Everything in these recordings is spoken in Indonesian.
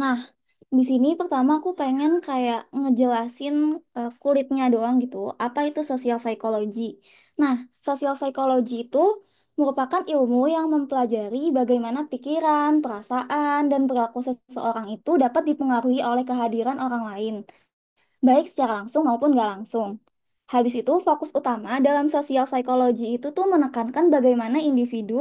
Nah, di sini pertama aku pengen kayak ngejelasin kulitnya doang gitu. Apa itu sosial psikologi? Nah, sosial psikologi itu merupakan ilmu yang mempelajari bagaimana pikiran, perasaan, dan perilaku seseorang itu dapat dipengaruhi oleh kehadiran orang lain, baik secara langsung maupun nggak langsung. Habis itu, fokus utama dalam sosial psikologi itu tuh menekankan bagaimana individu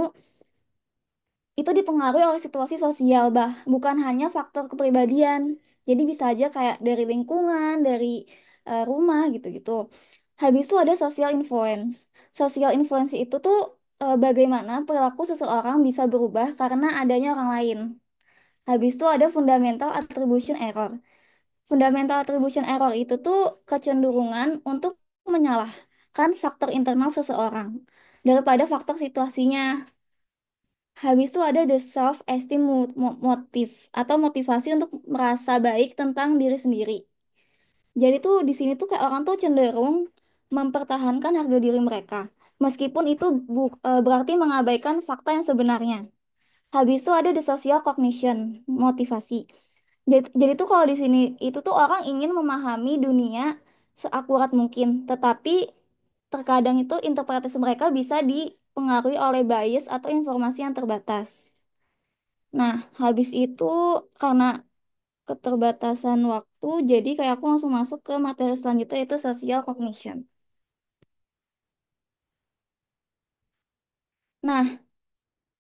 itu dipengaruhi oleh situasi sosial, bukan hanya faktor kepribadian. Jadi bisa aja kayak dari lingkungan, dari rumah gitu-gitu. Habis itu ada social influence. Social influence itu tuh bagaimana perilaku seseorang bisa berubah karena adanya orang lain. Habis itu ada fundamental attribution error. Fundamental attribution error itu tuh kecenderungan untuk menyalahkan faktor internal seseorang daripada faktor situasinya. Habis itu ada the self-esteem motive atau motivasi untuk merasa baik tentang diri sendiri. Jadi tuh di sini tuh kayak orang tuh cenderung mempertahankan harga diri mereka, meskipun itu berarti mengabaikan fakta yang sebenarnya. Habis itu ada the social cognition, motivasi. Jadi tuh kalau di sini itu tuh orang ingin memahami dunia seakurat mungkin, tetapi terkadang itu interpretasi mereka bisa dipengaruhi oleh bias atau informasi yang terbatas. Nah, habis itu karena keterbatasan waktu, jadi kayak aku langsung masuk ke materi selanjutnya yaitu social cognition. Nah,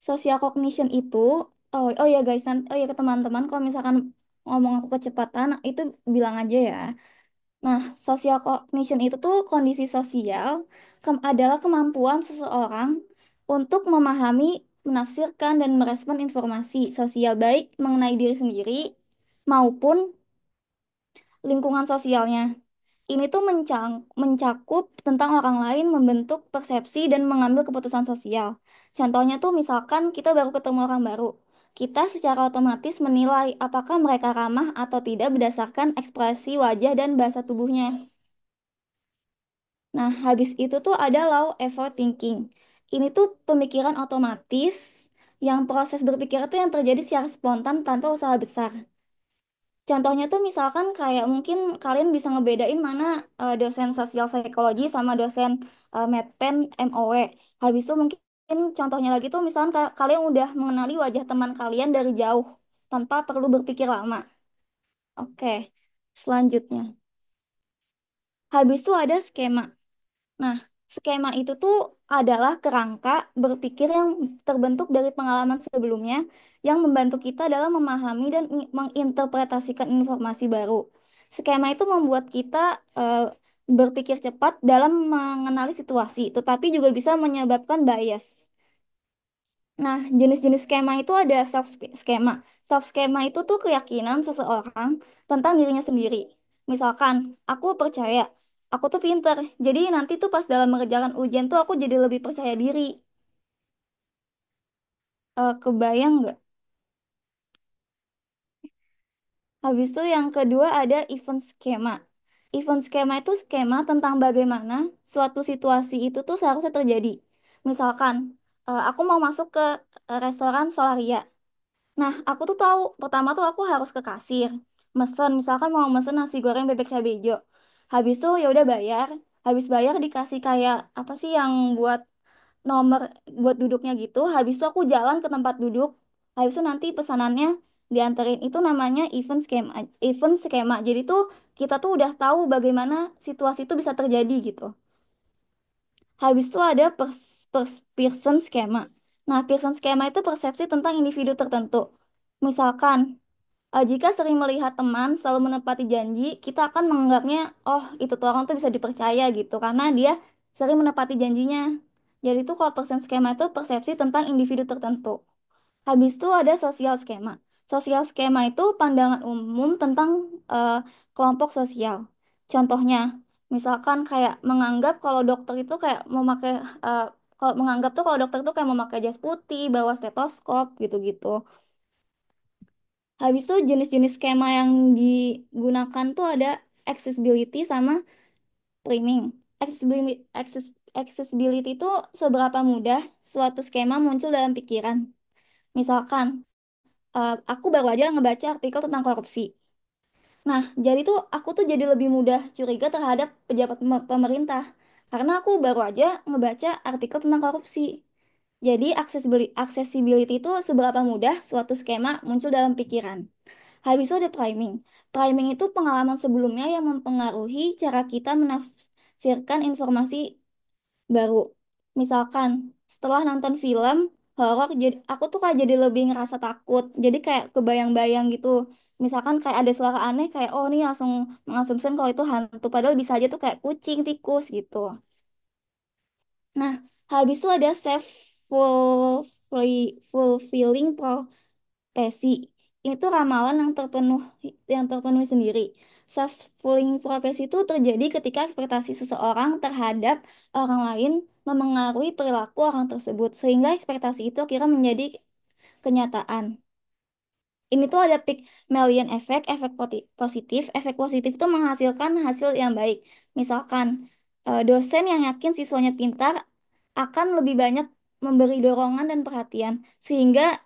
social cognition itu, oh ya guys, oh ya ke teman-teman, kalau misalkan ngomong aku kecepatan, itu bilang aja ya. Nah, social cognition itu tuh kondisi sosial adalah kemampuan seseorang untuk memahami, menafsirkan, dan merespon informasi sosial baik mengenai diri sendiri maupun lingkungan sosialnya. Ini tuh mencakup tentang orang lain membentuk persepsi dan mengambil keputusan sosial. Contohnya tuh misalkan kita baru ketemu orang baru. Kita secara otomatis menilai apakah mereka ramah atau tidak berdasarkan ekspresi wajah dan bahasa tubuhnya. Nah, habis itu tuh ada law effort thinking. Ini tuh pemikiran otomatis yang proses berpikir itu yang terjadi secara spontan tanpa usaha besar. Contohnya tuh misalkan kayak mungkin kalian bisa ngebedain mana dosen sosial psikologi sama dosen medpen MOW. Habis itu mungkin contohnya lagi tuh misalkan kalian udah mengenali wajah teman kalian dari jauh tanpa perlu berpikir lama. Oke, selanjutnya. Habis itu ada skema. Nah, skema itu tuh adalah kerangka berpikir yang terbentuk dari pengalaman sebelumnya yang membantu kita dalam memahami dan menginterpretasikan informasi baru. Skema itu membuat kita berpikir cepat dalam mengenali situasi, tetapi juga bisa menyebabkan bias. Nah, jenis-jenis skema itu ada self skema. Self skema itu tuh keyakinan seseorang tentang dirinya sendiri. Misalkan, aku percaya aku tuh pinter. Jadi nanti tuh pas dalam mengerjakan ujian tuh aku jadi lebih percaya diri. Kebayang nggak? Habis itu yang kedua ada event skema. Event skema itu skema tentang bagaimana suatu situasi itu tuh seharusnya terjadi. Misalkan, aku mau masuk ke restoran Solaria. Nah, aku tuh tahu, pertama tuh aku harus ke kasir, mesen, misalkan mau mesen nasi goreng bebek cabai hijau. Habis tuh ya udah bayar, habis bayar dikasih kayak apa sih yang buat nomor buat duduknya gitu. Habis itu aku jalan ke tempat duduk. Habis itu nanti pesanannya dianterin. Itu namanya event skema. Event skema. Jadi tuh kita tuh udah tahu bagaimana situasi itu bisa terjadi gitu. Habis itu ada Pearson skema. Nah, Pearson skema itu persepsi tentang individu tertentu. Misalkan, jika sering melihat teman selalu menepati janji, kita akan menganggapnya, oh itu tuh orang tuh bisa dipercaya gitu, karena dia sering menepati janjinya. Jadi itu kalau persen skema itu persepsi tentang individu tertentu. Habis itu ada sosial skema. Sosial skema itu pandangan umum tentang eh, kelompok sosial. Contohnya, misalkan kayak menganggap kalau dokter itu kayak memakai, eh, kalau menganggap tuh kalau dokter itu kayak memakai jas putih, bawa stetoskop gitu-gitu. Habis itu jenis-jenis skema yang digunakan tuh ada accessibility sama priming. Accessibility itu seberapa mudah suatu skema muncul dalam pikiran. Misalkan, aku baru aja ngebaca artikel tentang korupsi. Nah, jadi tuh aku tuh jadi lebih mudah curiga terhadap pejabat pemerintah karena aku baru aja ngebaca artikel tentang korupsi. Jadi accessibility itu seberapa mudah suatu skema muncul dalam pikiran. Habis itu ada priming. Priming itu pengalaman sebelumnya yang mempengaruhi cara kita menafsirkan informasi baru. Misalkan setelah nonton film horor, jadi aku tuh kayak jadi lebih ngerasa takut. Jadi kayak kebayang-bayang gitu. Misalkan kayak ada suara aneh kayak oh ini langsung mengasumsikan kalau itu hantu. Padahal bisa aja tuh kayak kucing, tikus gitu. Nah, habis itu ada fulfilling profesi. Ini tuh ramalan yang terpenuhi sendiri. Self-fulfilling profesi itu terjadi ketika ekspektasi seseorang terhadap orang lain memengaruhi perilaku orang tersebut, sehingga ekspektasi itu akhirnya menjadi kenyataan. Ini tuh ada Pygmalion effect, positif. Efek positif itu menghasilkan hasil yang baik. Misalkan, dosen yang yakin siswanya pintar akan lebih banyak memberi dorongan dan perhatian, sehingga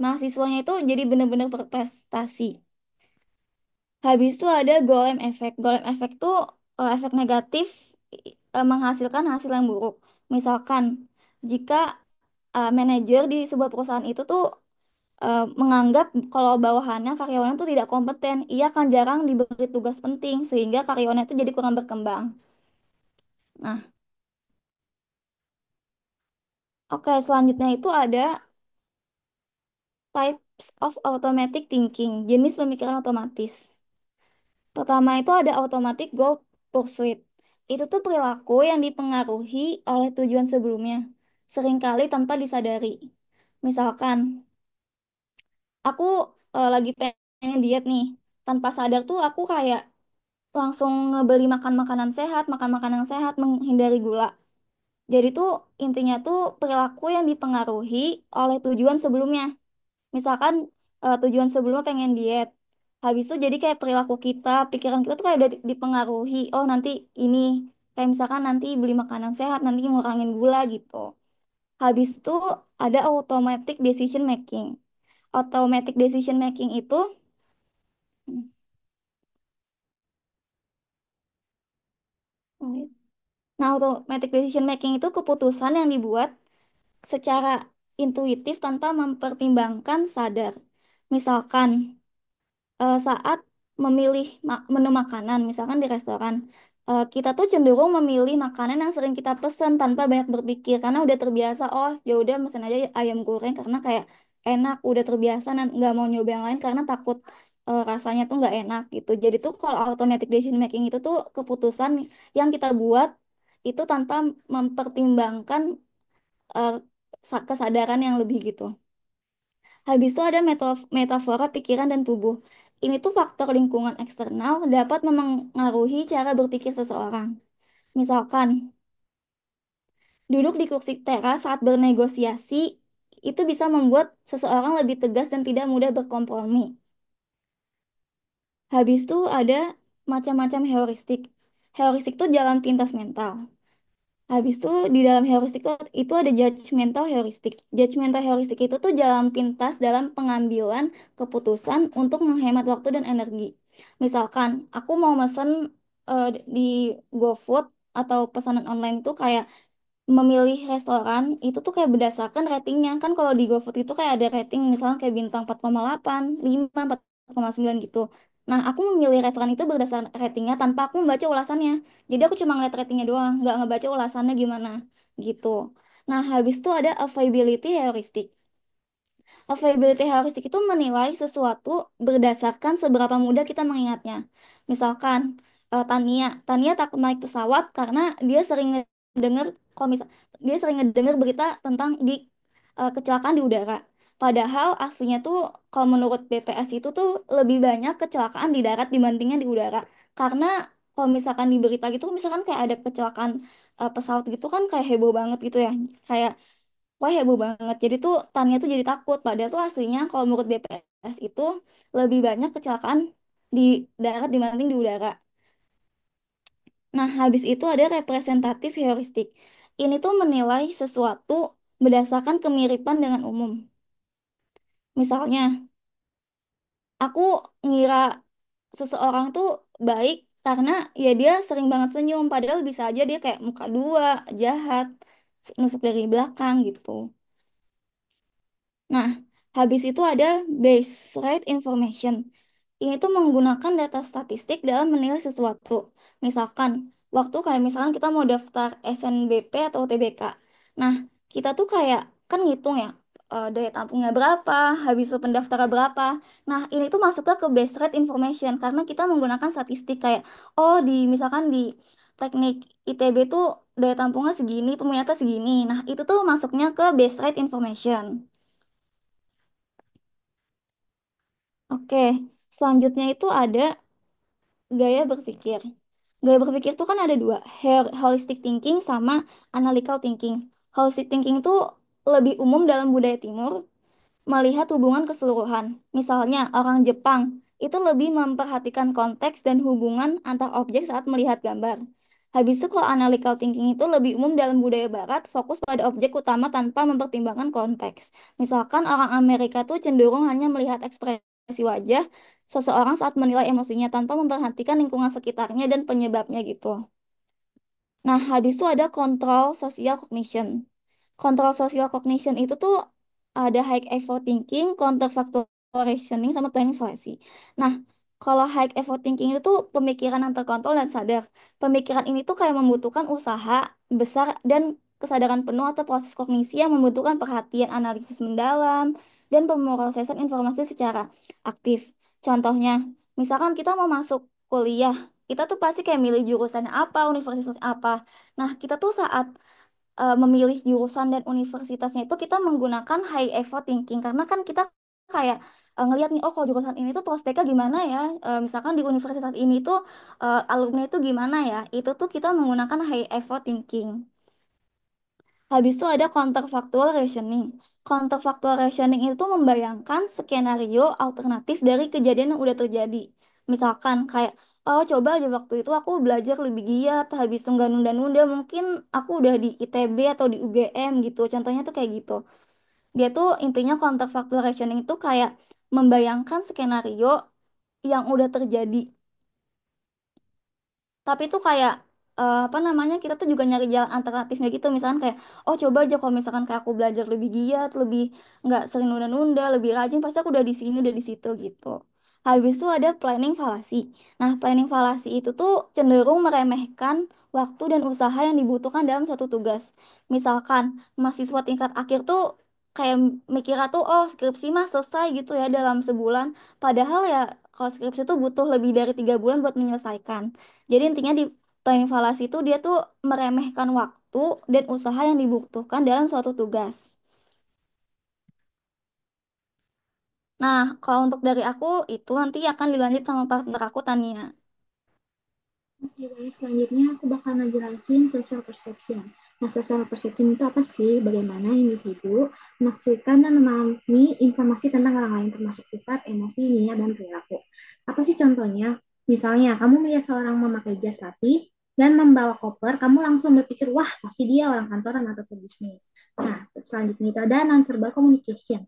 mahasiswanya itu jadi benar-benar berprestasi. Habis itu ada golem effect. Golem effect tuh efek negatif menghasilkan hasil yang buruk. Misalkan, jika manajer di sebuah perusahaan itu tuh menganggap kalau bawahannya karyawannya tuh tidak kompeten, ia akan jarang diberi tugas penting sehingga karyawannya itu jadi kurang berkembang. Nah, oke, selanjutnya itu ada types of automatic thinking, jenis pemikiran otomatis. Pertama itu ada automatic goal pursuit. Itu tuh perilaku yang dipengaruhi oleh tujuan sebelumnya, seringkali tanpa disadari. Misalkan, aku lagi pengen diet nih, tanpa sadar tuh aku kayak langsung ngebeli makan makanan sehat, makan makanan yang sehat, menghindari gula. Jadi tuh intinya tuh perilaku yang dipengaruhi oleh tujuan sebelumnya. Misalkan tujuan sebelumnya pengen diet. Habis itu jadi kayak perilaku kita, pikiran kita tuh kayak udah dipengaruhi. Oh nanti ini, kayak misalkan nanti beli makanan sehat, nanti ngurangin gula gitu. Habis itu ada automatic decision making. Automatic decision making itu, nah automatic decision making itu keputusan yang dibuat secara intuitif tanpa mempertimbangkan sadar. Misalkan saat memilih menu makanan, misalkan di restoran, kita tuh cenderung memilih makanan yang sering kita pesen tanpa banyak berpikir karena udah terbiasa. Oh, ya udah mesen aja ayam goreng karena kayak enak, udah terbiasa nggak mau nyoba yang lain karena takut rasanya tuh nggak enak gitu. Jadi tuh kalau automatic decision making itu tuh keputusan yang kita buat itu tanpa mempertimbangkan eh, kesadaran yang lebih gitu. Habis itu ada metafora pikiran dan tubuh. Ini tuh faktor lingkungan eksternal dapat memengaruhi cara berpikir seseorang. Misalkan, duduk di kursi teras saat bernegosiasi itu bisa membuat seseorang lebih tegas dan tidak mudah berkompromi. Habis itu ada macam-macam heuristik. Heuristik itu jalan pintas mental. Habis itu di dalam heuristik itu ada judgmental heuristik. Judgmental heuristik itu tuh jalan pintas dalam pengambilan keputusan untuk menghemat waktu dan energi. Misalkan aku mau mesen di GoFood atau pesanan online tuh kayak memilih restoran itu tuh kayak berdasarkan ratingnya. Kan kalau di GoFood itu kayak ada rating misalnya kayak bintang 4,8, 5, 4,9 gitu. Nah, aku memilih restoran itu berdasarkan ratingnya tanpa aku membaca ulasannya. Jadi aku cuma ngeliat ratingnya doang, nggak ngebaca ulasannya gimana gitu. Nah, habis itu ada availability heuristic. Availability heuristic itu menilai sesuatu berdasarkan seberapa mudah kita mengingatnya. Misalkan Tania takut naik pesawat karena dia sering ngedenger kalau misal dia sering ngedenger berita tentang kecelakaan di udara. Padahal aslinya tuh kalau menurut BPS itu tuh lebih banyak kecelakaan di darat dibandingnya di udara. Karena kalau misalkan di berita gitu misalkan kayak ada kecelakaan pesawat gitu kan kayak heboh banget gitu ya. Kayak wah heboh banget. Jadi tuh Tania tuh jadi takut. Padahal tuh aslinya kalau menurut BPS itu lebih banyak kecelakaan di darat dibanding di udara. Nah, habis itu ada representatif heuristik. Ini tuh menilai sesuatu berdasarkan kemiripan dengan umum. Misalnya, aku ngira seseorang tuh baik karena ya dia sering banget senyum, padahal bisa aja dia kayak muka dua, jahat, nusuk dari belakang gitu. Nah, habis itu ada base rate information. Ini tuh menggunakan data statistik dalam menilai sesuatu. Misalkan, waktu kayak misalkan kita mau daftar SNBP atau UTBK. Nah, kita tuh kayak kan ngitung ya, daya tampungnya berapa, habis itu pendaftarnya berapa. Nah, ini tuh masuknya ke base rate information karena kita menggunakan statistik kayak, oh di misalkan di teknik ITB tuh daya tampungnya segini, peminatnya segini. Nah, itu tuh masuknya ke base rate information. Oke, selanjutnya itu ada gaya berpikir. Gaya berpikir itu kan ada dua, holistic thinking sama analytical thinking. Holistic thinking itu lebih umum dalam budaya timur, melihat hubungan keseluruhan. Misalnya, orang Jepang itu lebih memperhatikan konteks dan hubungan antar objek saat melihat gambar. Habis itu kalau analytical thinking itu lebih umum dalam budaya barat, fokus pada objek utama tanpa mempertimbangkan konteks. Misalkan orang Amerika tuh cenderung hanya melihat ekspresi wajah seseorang saat menilai emosinya tanpa memperhatikan lingkungan sekitarnya dan penyebabnya gitu. Nah, habis itu ada kontrol social cognition. Kontrol social cognition itu tuh ada high effort thinking, counterfactual reasoning, sama planning fallacy. Nah, kalau high effort thinking itu tuh pemikiran yang terkontrol dan sadar. Pemikiran ini tuh kayak membutuhkan usaha besar dan kesadaran penuh atau proses kognisi yang membutuhkan perhatian analisis mendalam dan pemrosesan informasi secara aktif. Contohnya, misalkan kita mau masuk kuliah, kita tuh pasti kayak milih jurusan apa, universitas apa. Nah, kita tuh saat memilih jurusan dan universitasnya itu kita menggunakan high effort thinking karena kan kita kayak ngelihat nih, oh kalau jurusan ini tuh prospeknya gimana ya. Misalkan di universitas ini tuh alumni itu gimana ya, itu tuh kita menggunakan high effort thinking. Habis itu ada counterfactual reasoning. Counterfactual reasoning itu membayangkan skenario alternatif dari kejadian yang udah terjadi. Misalkan kayak, oh coba aja waktu itu aku belajar lebih giat, habis itu nggak nunda-nunda, mungkin aku udah di ITB atau di UGM gitu. Contohnya tuh kayak gitu. Dia tuh intinya counterfactual reasoning itu kayak membayangkan skenario yang udah terjadi. Tapi itu kayak apa namanya, kita tuh juga nyari jalan alternatifnya gitu, misalkan kayak oh coba aja kalau misalkan kayak aku belajar lebih giat, lebih nggak sering nunda-nunda, lebih rajin, pasti aku udah di sini udah di situ gitu. Habis itu ada planning fallacy. Nah, planning fallacy itu tuh cenderung meremehkan waktu dan usaha yang dibutuhkan dalam suatu tugas. Misalkan mahasiswa tingkat akhir tuh kayak mikirnya tuh oh skripsi mah selesai gitu ya dalam sebulan, padahal ya kalau skripsi tuh butuh lebih dari 3 bulan buat menyelesaikan. Jadi intinya di planning fallacy itu dia tuh meremehkan waktu dan usaha yang dibutuhkan dalam suatu tugas. Nah, kalau untuk dari aku itu nanti akan dilanjut sama partner aku Tania. Oke guys, selanjutnya aku bakal ngejelasin social perception. Nah, social perception itu apa sih? Bagaimana individu menafsirkan dan memahami informasi tentang orang lain, termasuk sifat, emosi, niat, dan perilaku. Apa sih contohnya? Misalnya, kamu melihat seorang memakai jas rapi dan membawa koper, kamu langsung berpikir, wah, pasti dia orang kantoran atau pebisnis. Nah, selanjutnya itu ada non-verbal communication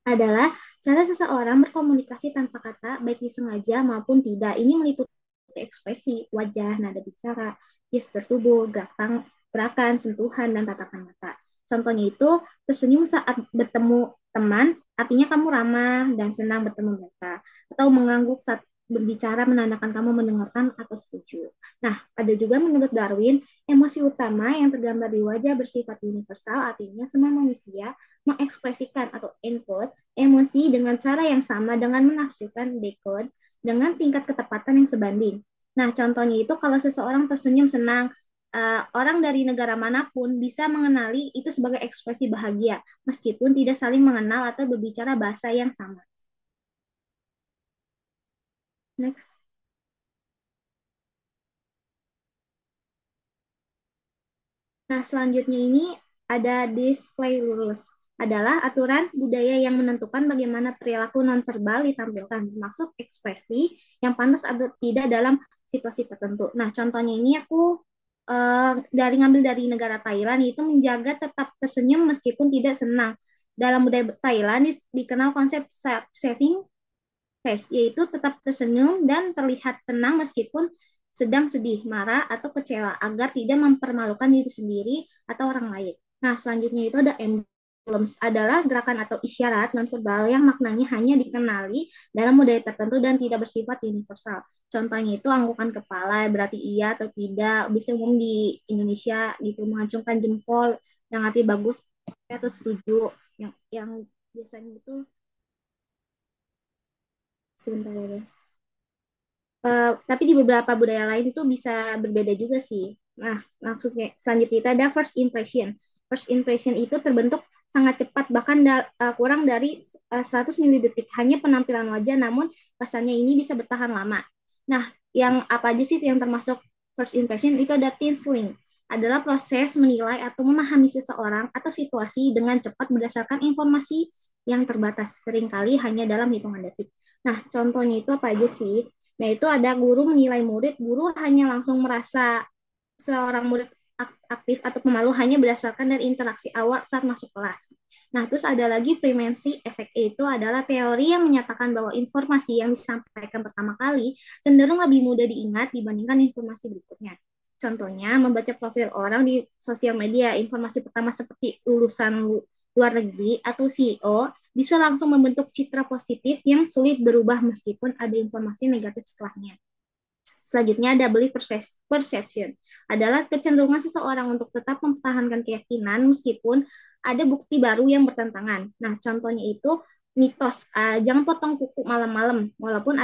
adalah cara seseorang berkomunikasi tanpa kata, baik disengaja maupun tidak. Ini meliputi ekspresi wajah, nada bicara, gestur tubuh, gerakan, sentuhan, dan tatapan mata. Contohnya itu, tersenyum saat bertemu teman, artinya kamu ramah dan senang bertemu mereka. Atau mengangguk saat berbicara menandakan kamu mendengarkan atau setuju. Nah, ada juga menurut Darwin, emosi utama yang tergambar di wajah bersifat universal, artinya semua manusia mengekspresikan atau encode emosi dengan cara yang sama dengan menafsirkan decode dengan tingkat ketepatan yang sebanding. Nah, contohnya itu kalau seseorang tersenyum senang, orang dari negara manapun bisa mengenali itu sebagai ekspresi bahagia, meskipun tidak saling mengenal atau berbicara bahasa yang sama. Next. Nah, selanjutnya ini ada display rules. Adalah aturan budaya yang menentukan bagaimana perilaku nonverbal ditampilkan, termasuk ekspresi yang pantas atau tidak dalam situasi tertentu. Nah, contohnya ini aku ngambil dari negara Thailand, yaitu menjaga tetap tersenyum meskipun tidak senang. Dalam budaya Thailand dikenal konsep saving face, yaitu tetap tersenyum dan terlihat tenang meskipun sedang sedih, marah, atau kecewa agar tidak mempermalukan diri sendiri atau orang lain. Nah, selanjutnya itu ada emblems, adalah gerakan atau isyarat nonverbal yang maknanya hanya dikenali dalam budaya tertentu dan tidak bersifat universal. Contohnya itu anggukan kepala, berarti iya atau tidak, bisa umum di Indonesia gitu, mengacungkan jempol yang arti bagus atau setuju, yang biasanya itu sebentar ya guys. Tapi di beberapa budaya lain itu bisa berbeda juga sih. Nah, maksudnya selanjutnya itu ada first impression. First impression itu terbentuk sangat cepat, bahkan kurang dari 100 milidetik. Hanya penampilan wajah, namun kesannya ini bisa bertahan lama. Nah, yang apa aja sih yang termasuk first impression itu ada tinseling. Adalah proses menilai atau memahami seseorang atau situasi dengan cepat berdasarkan informasi yang terbatas, seringkali hanya dalam hitungan detik. Nah, contohnya itu apa aja sih? Nah, itu ada guru menilai murid, guru hanya langsung merasa seorang murid aktif atau pemalu hanya berdasarkan dari interaksi awal saat masuk kelas. Nah, terus ada lagi primensi efek, itu adalah teori yang menyatakan bahwa informasi yang disampaikan pertama kali cenderung lebih mudah diingat dibandingkan informasi berikutnya. Contohnya, membaca profil orang di sosial media, informasi pertama seperti lulusan luar negeri atau CEO bisa langsung membentuk citra positif yang sulit berubah meskipun ada informasi negatif setelahnya. Selanjutnya ada belief perception, adalah kecenderungan seseorang untuk tetap mempertahankan keyakinan meskipun ada bukti baru yang bertentangan. Nah, contohnya itu mitos, jangan potong kuku malam-malam, walaupun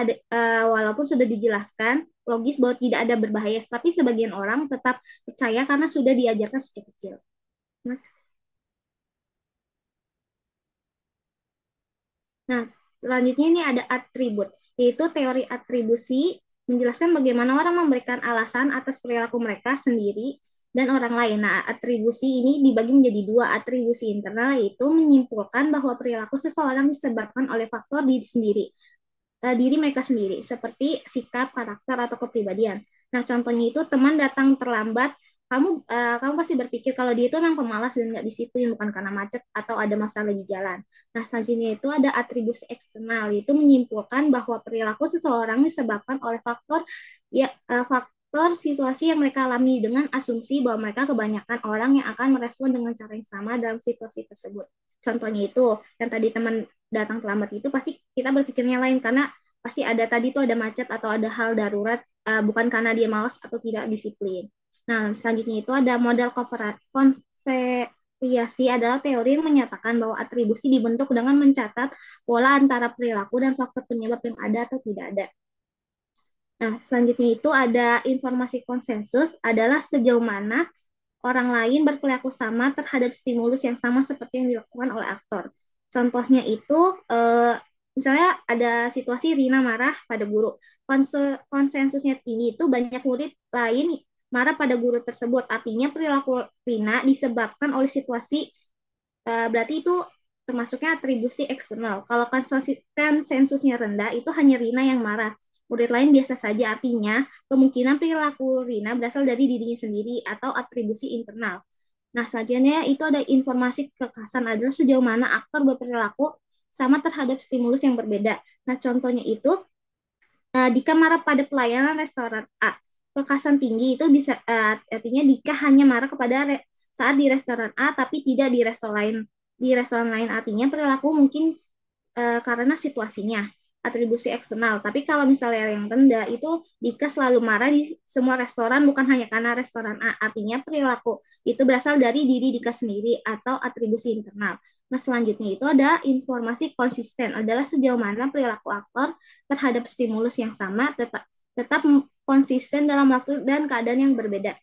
sudah dijelaskan logis bahwa tidak ada berbahaya, tapi sebagian orang tetap percaya karena sudah diajarkan sejak kecil. Next. Nah, selanjutnya ini ada atribut, yaitu teori atribusi menjelaskan bagaimana orang memberikan alasan atas perilaku mereka sendiri dan orang lain. Nah, atribusi ini dibagi menjadi dua. Atribusi internal yaitu menyimpulkan bahwa perilaku seseorang disebabkan oleh faktor diri mereka sendiri, seperti sikap, karakter, atau kepribadian. Nah, contohnya itu teman datang terlambat, kamu pasti berpikir kalau dia itu memang pemalas dan nggak disiplin, bukan karena macet atau ada masalah di jalan. Nah, selanjutnya itu ada atribusi eksternal, yaitu menyimpulkan bahwa perilaku seseorang disebabkan oleh faktor situasi yang mereka alami dengan asumsi bahwa mereka kebanyakan orang yang akan merespon dengan cara yang sama dalam situasi tersebut. Contohnya itu, yang tadi teman datang terlambat itu pasti kita berpikirnya lain karena pasti ada tadi tuh ada macet atau ada hal darurat, bukan karena dia malas atau tidak disiplin. Nah, selanjutnya itu ada model konveriasi, adalah teori yang menyatakan bahwa atribusi dibentuk dengan mencatat pola antara perilaku dan faktor penyebab yang ada atau tidak ada. Nah, selanjutnya itu ada informasi konsensus, adalah sejauh mana orang lain berperilaku sama terhadap stimulus yang sama seperti yang dilakukan oleh aktor. Contohnya itu, misalnya ada situasi Rina marah pada guru. Konsensusnya tinggi itu banyak murid lain marah pada guru tersebut. Artinya perilaku Rina disebabkan oleh situasi, berarti itu termasuknya atribusi eksternal. Kalau konsensusnya rendah, itu hanya Rina yang marah. Murid lain biasa saja, artinya kemungkinan perilaku Rina berasal dari dirinya sendiri atau atribusi internal. Nah, selanjutnya itu ada informasi kekhasan, adalah sejauh mana aktor berperilaku sama terhadap stimulus yang berbeda. Nah, contohnya itu, jika marah pada pelayanan restoran A, kekhasan tinggi itu bisa artinya jika hanya marah saat di restoran A tapi tidak di restoran lain artinya perilaku mungkin karena situasinya, atribusi eksternal. Tapi kalau misalnya yang rendah itu jika selalu marah di semua restoran bukan hanya karena restoran A, artinya perilaku itu berasal dari diri Dika sendiri atau atribusi internal. Nah, selanjutnya itu ada informasi konsisten, adalah sejauh mana perilaku aktor terhadap stimulus yang sama tetap konsisten dalam waktu dan keadaan yang berbeda.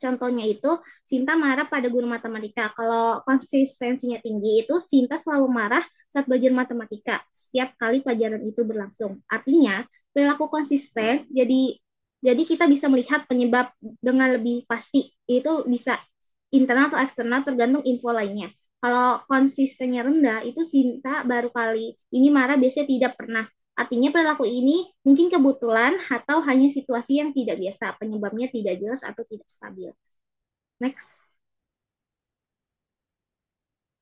Contohnya itu, Sinta marah pada guru matematika. Kalau konsistensinya tinggi itu, Sinta selalu marah saat belajar matematika setiap kali pelajaran itu berlangsung. Artinya, perilaku konsisten, jadi kita bisa melihat penyebab dengan lebih pasti. Itu bisa internal atau eksternal tergantung info lainnya. Kalau konsistennya rendah, itu Sinta baru kali ini marah biasanya tidak pernah. Artinya perilaku ini mungkin kebetulan atau hanya situasi yang tidak biasa, penyebabnya tidak jelas atau tidak stabil. Next.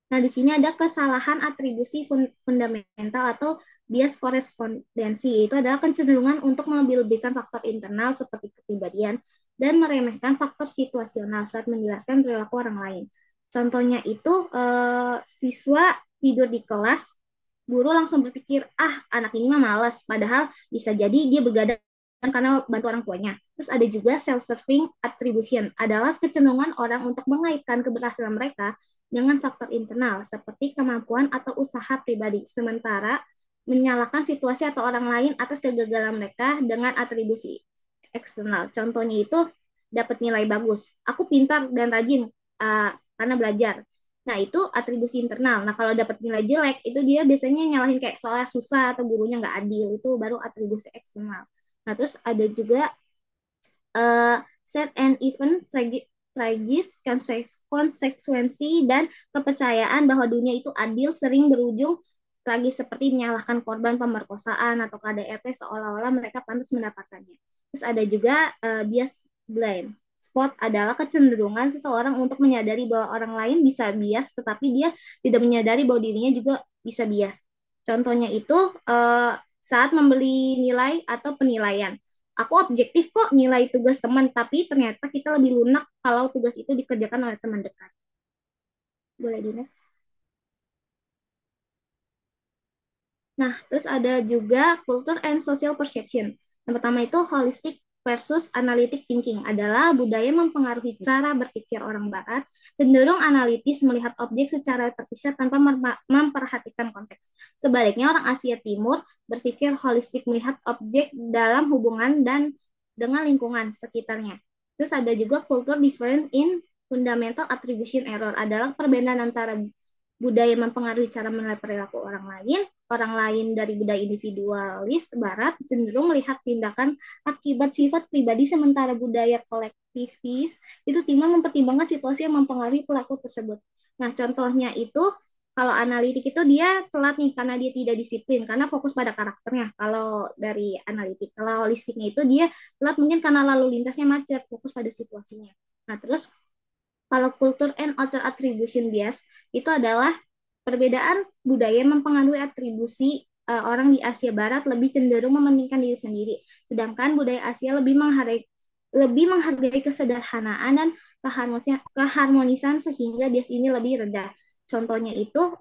Nah, di sini ada kesalahan atribusi fundamental atau bias korespondensi. Itu adalah kecenderungan untuk melebih-lebihkan faktor internal seperti kepribadian dan meremehkan faktor situasional saat menjelaskan perilaku orang lain. Contohnya itu siswa tidur di kelas, guru langsung berpikir, ah anak ini mah malas, padahal bisa jadi dia begadang karena bantu orang tuanya. Terus ada juga self-serving attribution, adalah kecenderungan orang untuk mengaitkan keberhasilan mereka dengan faktor internal seperti kemampuan atau usaha pribadi, sementara menyalahkan situasi atau orang lain atas kegagalan mereka dengan atribusi eksternal. Contohnya itu dapat nilai bagus. Aku pintar dan rajin karena belajar. Nah, itu atribusi internal. Nah, kalau dapat nilai jelek, itu dia biasanya nyalahin kayak soalnya susah atau gurunya nggak adil. Itu baru atribusi eksternal. Nah, terus ada juga set and event tragis konsekuensi dan kepercayaan bahwa dunia itu adil sering berujung tragis seperti menyalahkan korban pemerkosaan atau KDRT seolah-olah mereka pantas mendapatkannya. Terus ada juga bias blind spot adalah kecenderungan seseorang untuk menyadari bahwa orang lain bisa bias tetapi dia tidak menyadari bahwa dirinya juga bisa bias. Contohnya itu saat membeli nilai atau penilaian, aku objektif kok nilai tugas teman, tapi ternyata kita lebih lunak kalau tugas itu dikerjakan oleh teman dekat. Boleh di next. Nah, terus ada juga culture and social perception. Yang pertama itu holistic versus analytic thinking adalah budaya mempengaruhi cara berpikir orang Barat, cenderung analitis melihat objek secara terpisah tanpa memperhatikan konteks. Sebaliknya orang Asia Timur berpikir holistik melihat objek dalam hubungan dan dengan lingkungan sekitarnya. Terus ada juga culture difference in fundamental attribution error adalah perbedaan antara budaya mempengaruhi cara menilai perilaku orang lain dari budaya individualis barat cenderung melihat tindakan akibat sifat pribadi sementara budaya kolektivis itu timah mempertimbangkan situasi yang mempengaruhi pelaku tersebut. Nah, contohnya itu kalau analitik itu dia telat nih karena dia tidak disiplin karena fokus pada karakternya. Kalau dari analitik, kalau holistiknya itu dia telat mungkin karena lalu lintasnya macet, fokus pada situasinya. Nah, terus kalau culture and outer attribution bias itu adalah perbedaan budaya mempengaruhi atribusi orang di Asia Barat lebih cenderung mementingkan diri sendiri, sedangkan budaya Asia lebih menghargai kesederhanaan dan keharmonisan sehingga bias ini lebih rendah. Contohnya itu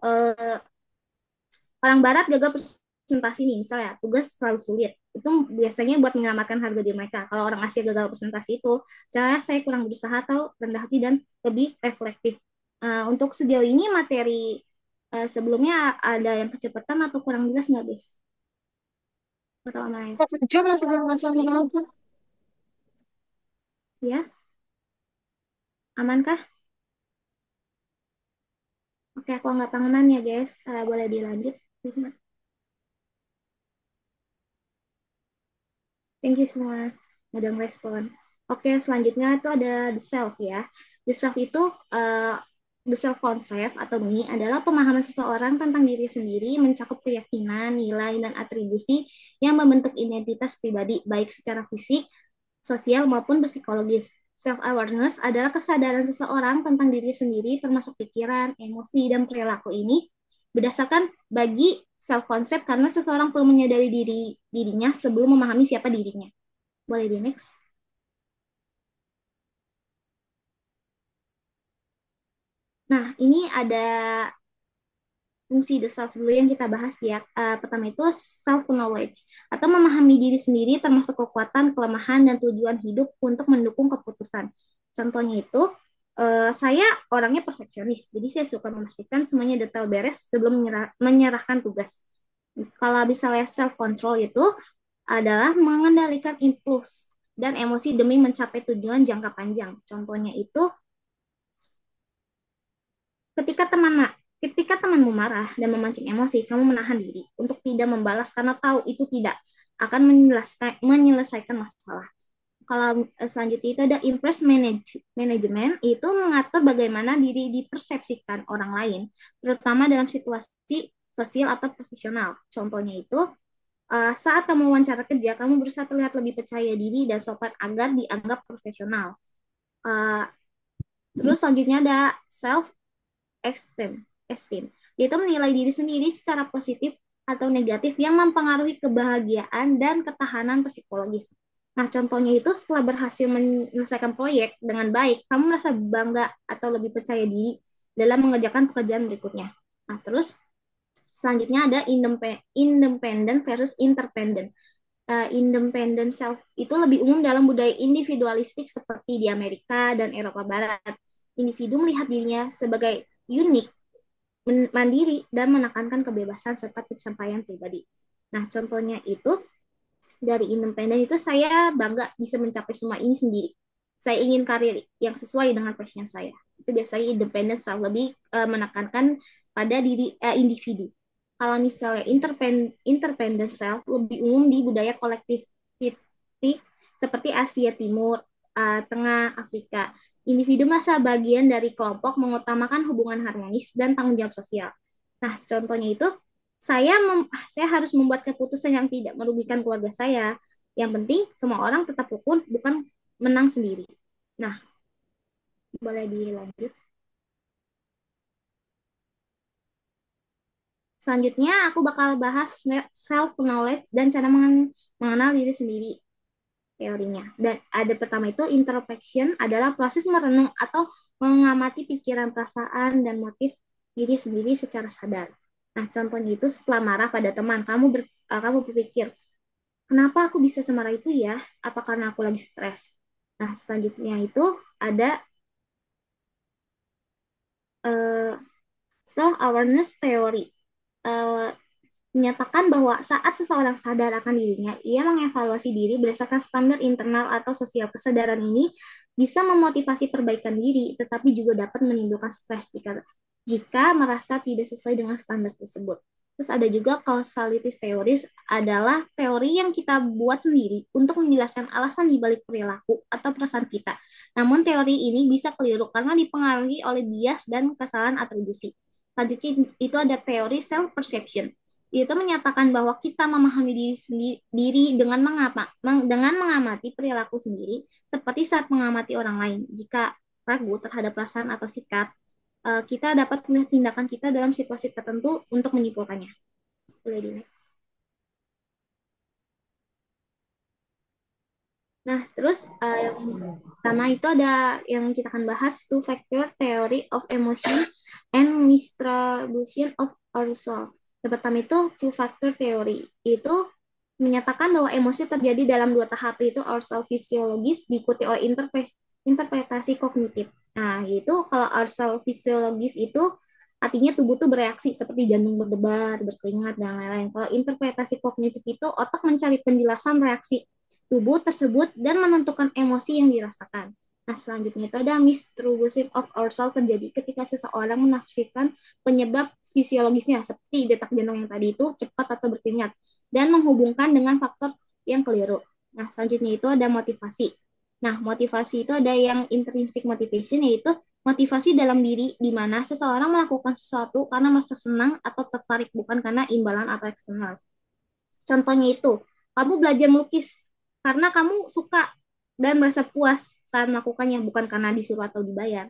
orang Barat gagal presentasi nih, misalnya tugas terlalu sulit. Itu biasanya buat menyelamatkan harga diri mereka. Kalau orang Asia gagal presentasi itu, saya kurang berusaha atau rendah hati dan lebih reflektif. Untuk sejauh ini materi sebelumnya ada yang kecepatan atau kurang jelas nggak, guys? Atau aman ya? Jam masih masalah apa? Ya, aman kah? Oke, aku nggak aman ya, guys. Boleh dilanjut. Bisma. Thank you semua udah merespon. Oke, selanjutnya itu ada the self ya. The self itu the self concept atau me adalah pemahaman seseorang tentang diri sendiri, mencakup keyakinan, nilai, dan atribusi yang membentuk identitas pribadi, baik secara fisik, sosial, maupun psikologis. Self-awareness adalah kesadaran seseorang tentang diri sendiri, termasuk pikiran, emosi, dan perilaku ini berdasarkan bagi self-concept karena seseorang perlu menyadari dirinya sebelum memahami siapa dirinya. Boleh di next. Nah, ini ada fungsi the self dulu yang kita bahas ya. Pertama itu self knowledge atau memahami diri sendiri termasuk kekuatan, kelemahan dan tujuan hidup untuk mendukung keputusan. Contohnya itu saya orangnya perfeksionis, jadi saya suka memastikan semuanya detail beres sebelum menyerahkan tugas. Kalau misalnya self control itu adalah mengendalikan impuls dan emosi demi mencapai tujuan jangka panjang. Contohnya itu Ketika ketika temanmu marah dan memancing emosi, kamu menahan diri untuk tidak membalas karena tahu itu tidak akan menyelesaikan masalah. Kalau selanjutnya itu ada management, itu mengatur bagaimana diri dipersepsikan orang lain, terutama dalam situasi sosial atau profesional. Contohnya itu saat kamu wawancara kerja, kamu berusaha terlihat lebih percaya diri dan sopan agar dianggap profesional. Uh, Terus selanjutnya ada self esteem. esteem, yaitu menilai diri sendiri secara positif atau negatif yang mempengaruhi kebahagiaan dan ketahanan psikologis. Nah, contohnya itu setelah berhasil menyelesaikan proyek dengan baik, kamu merasa bangga atau lebih percaya diri dalam mengerjakan pekerjaan berikutnya. Nah, terus selanjutnya ada independent versus interdependent. Independent self itu lebih umum dalam budaya individualistik seperti di Amerika dan Eropa Barat. Individu melihat dirinya sebagai unik, mandiri, dan menekankan kebebasan serta pencapaian pribadi. Nah, contohnya itu dari independen itu saya bangga bisa mencapai semua ini sendiri. Saya ingin karir yang sesuai dengan passion saya. Itu biasanya independen self lebih menekankan pada diri individu. Kalau misalnya independent self lebih umum di budaya kolektif seperti Asia Timur, Tengah, Afrika. Individu merasa bagian dari kelompok mengutamakan hubungan harmonis dan tanggung jawab sosial. Nah, contohnya itu saya harus membuat keputusan yang tidak merugikan keluarga saya. Yang penting semua orang tetap rukun, bukan menang sendiri. Nah, boleh dilanjut. Selanjutnya aku bakal bahas self knowledge dan cara mengenal diri sendiri teorinya. Dan ada pertama itu introspection adalah proses merenung atau mengamati pikiran, perasaan, dan motif diri sendiri secara sadar. Nah, contohnya itu setelah marah pada teman, kamu berpikir, kenapa aku bisa semarah itu ya? Apa karena aku lagi stres? Nah, selanjutnya itu ada uh, self-awareness theory. Uh, Menyatakan bahwa saat seseorang sadar akan dirinya, ia mengevaluasi diri berdasarkan standar internal atau sosial. Kesadaran ini bisa memotivasi perbaikan diri, tetapi juga dapat menimbulkan stres jika merasa tidak sesuai dengan standar tersebut. Terus ada juga causality theories adalah teori yang kita buat sendiri untuk menjelaskan alasan di balik perilaku atau perasaan kita. Namun teori ini bisa keliru karena dipengaruhi oleh bias dan kesalahan atribusi. Selanjutnya itu ada teori self perception, itu menyatakan bahwa kita memahami diri dengan mengamati perilaku sendiri, seperti saat mengamati orang lain. Jika ragu terhadap perasaan atau sikap, kita dapat melihat tindakan kita dalam situasi tertentu untuk menyimpulkannya. Boleh di next. Nah, terus yang pertama itu ada yang kita akan bahas two factor theory of emotion and distribution of arousal. Yang pertama itu two factor theory. Itu menyatakan bahwa emosi terjadi dalam dua tahap, yaitu arousal fisiologis diikuti oleh interpretasi kognitif. Nah, yaitu kalau arousal fisiologis itu artinya tubuh tuh bereaksi seperti jantung berdebar, berkeringat, dan lain-lain. Kalau interpretasi kognitif itu otak mencari penjelasan reaksi tubuh tersebut dan menentukan emosi yang dirasakan. Nah, selanjutnya itu ada misdistribution of arousal terjadi ketika seseorang menafsirkan penyebab fisiologisnya seperti detak jantung yang tadi itu cepat atau berkeringat dan menghubungkan dengan faktor yang keliru. Nah, selanjutnya itu ada motivasi. Nah, motivasi itu ada yang intrinsic motivation, yaitu motivasi dalam diri di mana seseorang melakukan sesuatu karena merasa senang atau tertarik, bukan karena imbalan atau eksternal. Contohnya itu, kamu belajar melukis karena kamu suka dan merasa puas saat melakukannya, bukan karena disuruh atau dibayar.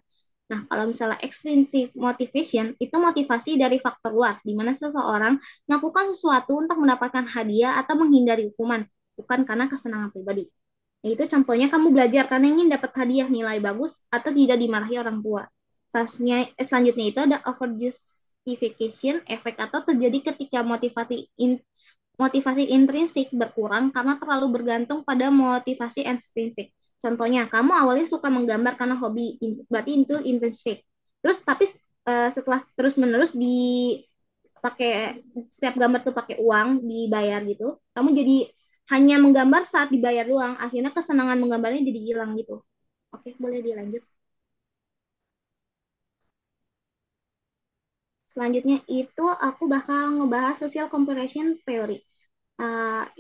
Nah, kalau misalnya extrinsic motivation, itu motivasi dari faktor luar, di mana seseorang melakukan sesuatu untuk mendapatkan hadiah atau menghindari hukuman, bukan karena kesenangan pribadi. Nah, itu contohnya kamu belajar karena ingin dapat hadiah nilai bagus atau tidak dimarahi orang tua. Selanjutnya itu ada overjustification efek atau terjadi ketika motivasi intrinsik berkurang karena terlalu bergantung pada motivasi ekstrinsik. Contohnya, kamu awalnya suka menggambar karena hobi, berarti itu intrinsik. Terus tapi setelah terus-menerus pakai setiap gambar tuh pakai uang dibayar gitu, kamu jadi hanya menggambar saat dibayar doang, akhirnya kesenangan menggambarnya jadi hilang gitu. Oke, boleh dilanjut. Selanjutnya itu aku bakal ngebahas social comparison theory.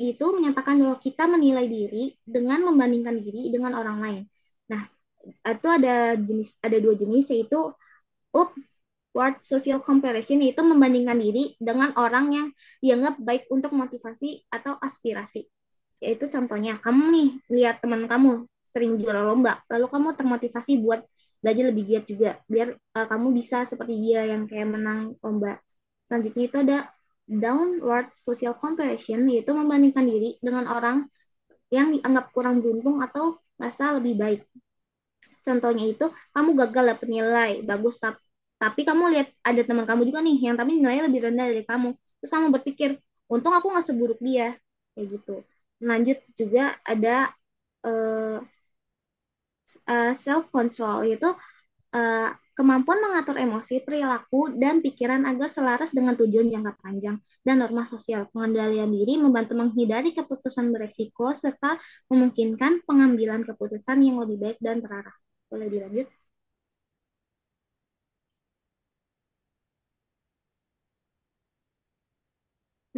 Itu menyatakan bahwa kita menilai diri dengan membandingkan diri dengan orang lain. Nah, itu ada dua jenis, yaitu upward social comparison, yaitu membandingkan diri dengan orang yang dianggap baik untuk motivasi atau aspirasi. Yaitu contohnya kamu nih lihat teman kamu sering juara lomba, lalu kamu termotivasi buat belajar lebih giat juga biar kamu bisa seperti dia yang kayak menang lomba. Selanjutnya itu ada downward social comparison, yaitu membandingkan diri dengan orang yang dianggap kurang beruntung atau merasa lebih baik. Contohnya itu kamu gagal dapet nilai bagus, tapi kamu lihat ada teman kamu juga nih yang tapi nilainya lebih rendah dari kamu. Terus kamu berpikir, untung aku nggak seburuk dia, kayak gitu. Lanjut juga ada self control, yaitu eh, kemampuan mengatur emosi, perilaku, dan pikiran agar selaras dengan tujuan jangka panjang dan norma sosial. Pengendalian diri membantu menghindari keputusan beresiko serta memungkinkan pengambilan keputusan yang lebih baik dan terarah. Boleh dilanjut?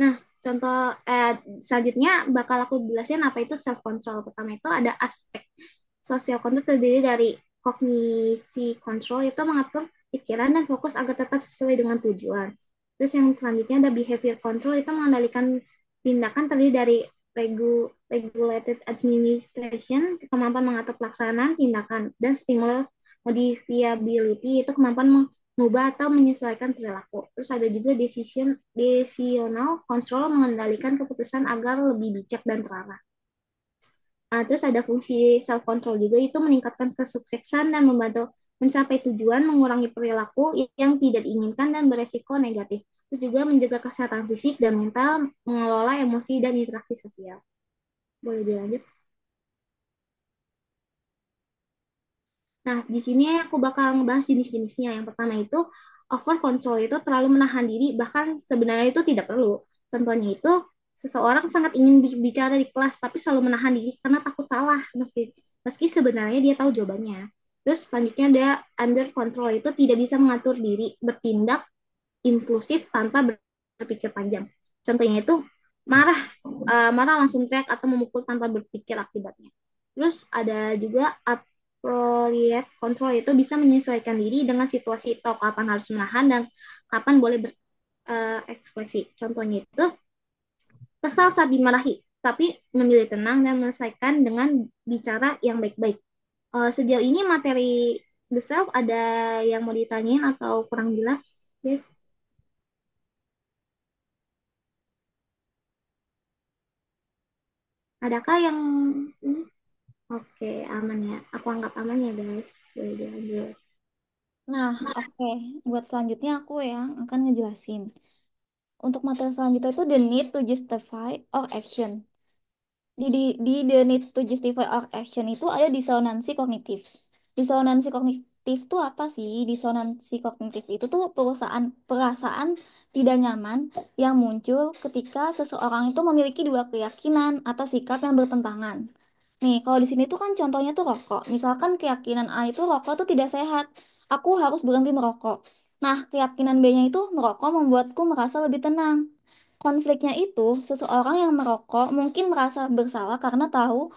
Nah, contoh selanjutnya bakal aku jelasin apa itu self control. Pertama itu ada aspek social control, terdiri dari kognisi control, itu mengatur pikiran dan fokus agar tetap sesuai dengan tujuan. Terus yang selanjutnya ada behavior control, itu mengendalikan tindakan, terdiri dari regulated administration, kemampuan mengatur pelaksanaan tindakan, dan stimulus modifiability, itu kemampuan mengubah atau menyesuaikan perilaku. Terus ada juga decisional control, mengendalikan keputusan agar lebih bijak dan terarah. Terus ada fungsi self control juga, itu meningkatkan kesuksesan dan membantu mencapai tujuan, mengurangi perilaku yang tidak diinginkan dan beresiko negatif. Terus juga menjaga kesehatan fisik dan mental, mengelola emosi dan interaksi sosial. Boleh dilanjut? Nah, di sini aku bakal ngebahas jenis-jenisnya. Yang pertama itu over control, itu terlalu menahan diri, bahkan sebenarnya itu tidak perlu. Contohnya itu seseorang sangat ingin bicara di kelas tapi selalu menahan diri karena takut salah meski meski sebenarnya dia tahu jawabannya. Terus selanjutnya ada under control, itu tidak bisa mengatur diri, bertindak impulsif tanpa berpikir panjang. Contohnya itu marah, marah langsung teriak atau memukul tanpa berpikir akibatnya. Terus ada juga appropriate control, itu bisa menyesuaikan diri dengan situasi, atau kapan harus menahan dan kapan boleh berekspresi. Contohnya itu kesal saat dimarahi, tapi memilih tenang dan menyelesaikan dengan bicara yang baik-baik. Sejauh ini materi The Self ada yang mau ditanyain atau kurang jelas? Yes. Adakah yang ini? Oke, aman ya. Aku anggap aman ya, guys. Boleh dilanjut. Nah, oke. Buat selanjutnya aku yang akan ngejelasin. Untuk materi selanjutnya itu the need to justify or action. Di the need to justify our action itu ada disonansi kognitif. Disonansi kognitif itu apa sih? Disonansi kognitif itu tuh perasaan tidak nyaman yang muncul ketika seseorang itu memiliki dua keyakinan atau sikap yang bertentangan. Nih, kalau di sini tuh kan contohnya tuh rokok. Misalkan keyakinan A itu rokok tuh tidak sehat. Aku harus berhenti merokok. Nah, keyakinan B-nya itu merokok membuatku merasa lebih tenang. Konfliknya itu, seseorang yang merokok mungkin merasa bersalah karena tahu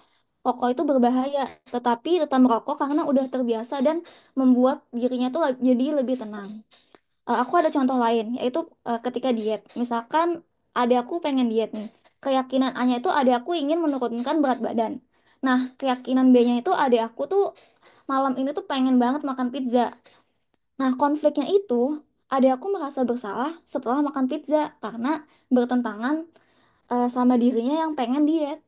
rokok itu berbahaya, tetapi tetap merokok karena udah terbiasa dan membuat dirinya tuh jadi lebih tenang. Aku ada contoh lain, yaitu ketika diet. Misalkan aku pengen diet nih. Keyakinan A-nya itu aku ingin menurunkan berat badan. Nah, keyakinan B-nya itu aku tuh malam ini tuh pengen banget makan pizza. Nah, konfliknya itu aku merasa bersalah setelah makan pizza karena bertentangan sama dirinya yang pengen diet.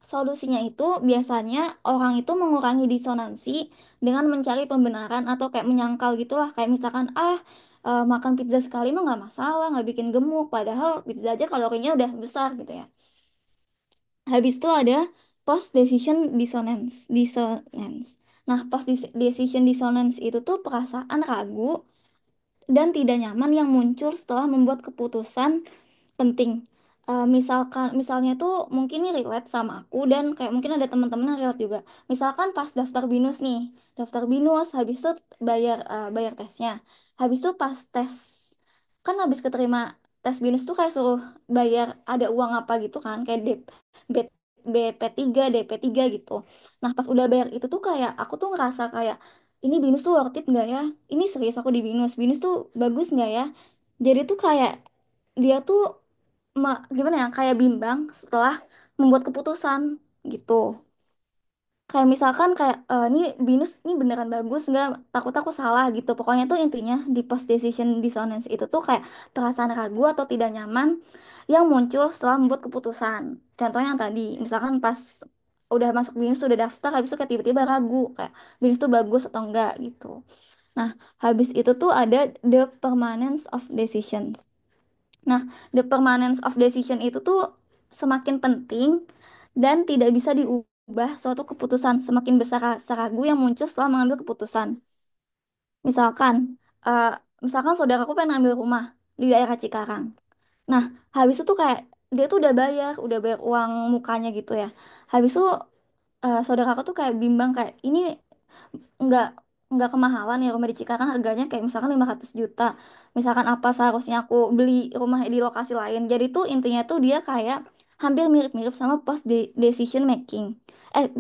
Solusinya itu biasanya orang itu mengurangi disonansi dengan mencari pembenaran atau kayak menyangkal gitulah. Kayak misalkan, makan pizza sekali mah nggak masalah, nggak bikin gemuk. Padahal pizza aja kalorinya udah besar gitu ya. Habis itu ada post decision dissonance. Dissonance. Nah, post decision dissonance itu tuh perasaan ragu dan tidak nyaman yang muncul setelah membuat keputusan penting. Misalnya tuh mungkin nih relate sama aku dan kayak mungkin ada teman-teman yang relate juga. Misalkan pas daftar BINUS nih, daftar BINUS habis itu bayar tesnya. Habis itu pas tes kan habis keterima tes BINUS tuh kayak suruh bayar ada uang apa gitu kan kayak B, BP3, DP3 gitu. Nah, pas udah bayar itu tuh kayak aku tuh ngerasa kayak ini BINUS tuh worth it nggak ya? Ini serius aku di BINUS. BINUS tuh bagus nggak ya? Jadi tuh kayak dia tuh gimana ya kayak bimbang setelah membuat keputusan gitu Kayak misalkan kayak ini binus ini beneran bagus nggak, takut aku salah gitu. Pokoknya tuh intinya di post decision dissonance itu tuh kayak perasaan ragu atau tidak nyaman yang muncul setelah membuat keputusan. Contohnya yang tadi misalkan pas udah masuk binus udah daftar habis itu kayak tiba-tiba ragu kayak binus tuh bagus atau enggak gitu. Nah, habis itu tuh ada the permanence of decisions. Nah, the permanence of decision itu tuh semakin penting dan tidak bisa diubah suatu keputusan semakin besar rasa ragu yang muncul setelah mengambil keputusan. Misalkan, eh, misalkan saudaraku pengen ambil rumah di daerah Cikarang. Nah, habis itu tuh kayak dia tuh udah bayar uang mukanya gitu ya. Habis itu saudaraku tuh kayak bimbang kayak ini nggak nggak kemahalan ya rumah di Cikarang harganya kayak misalkan 500 juta. Misalkan apa seharusnya aku beli rumah di lokasi lain. Jadi tuh intinya tuh dia kayak hampir mirip-mirip sama decision making.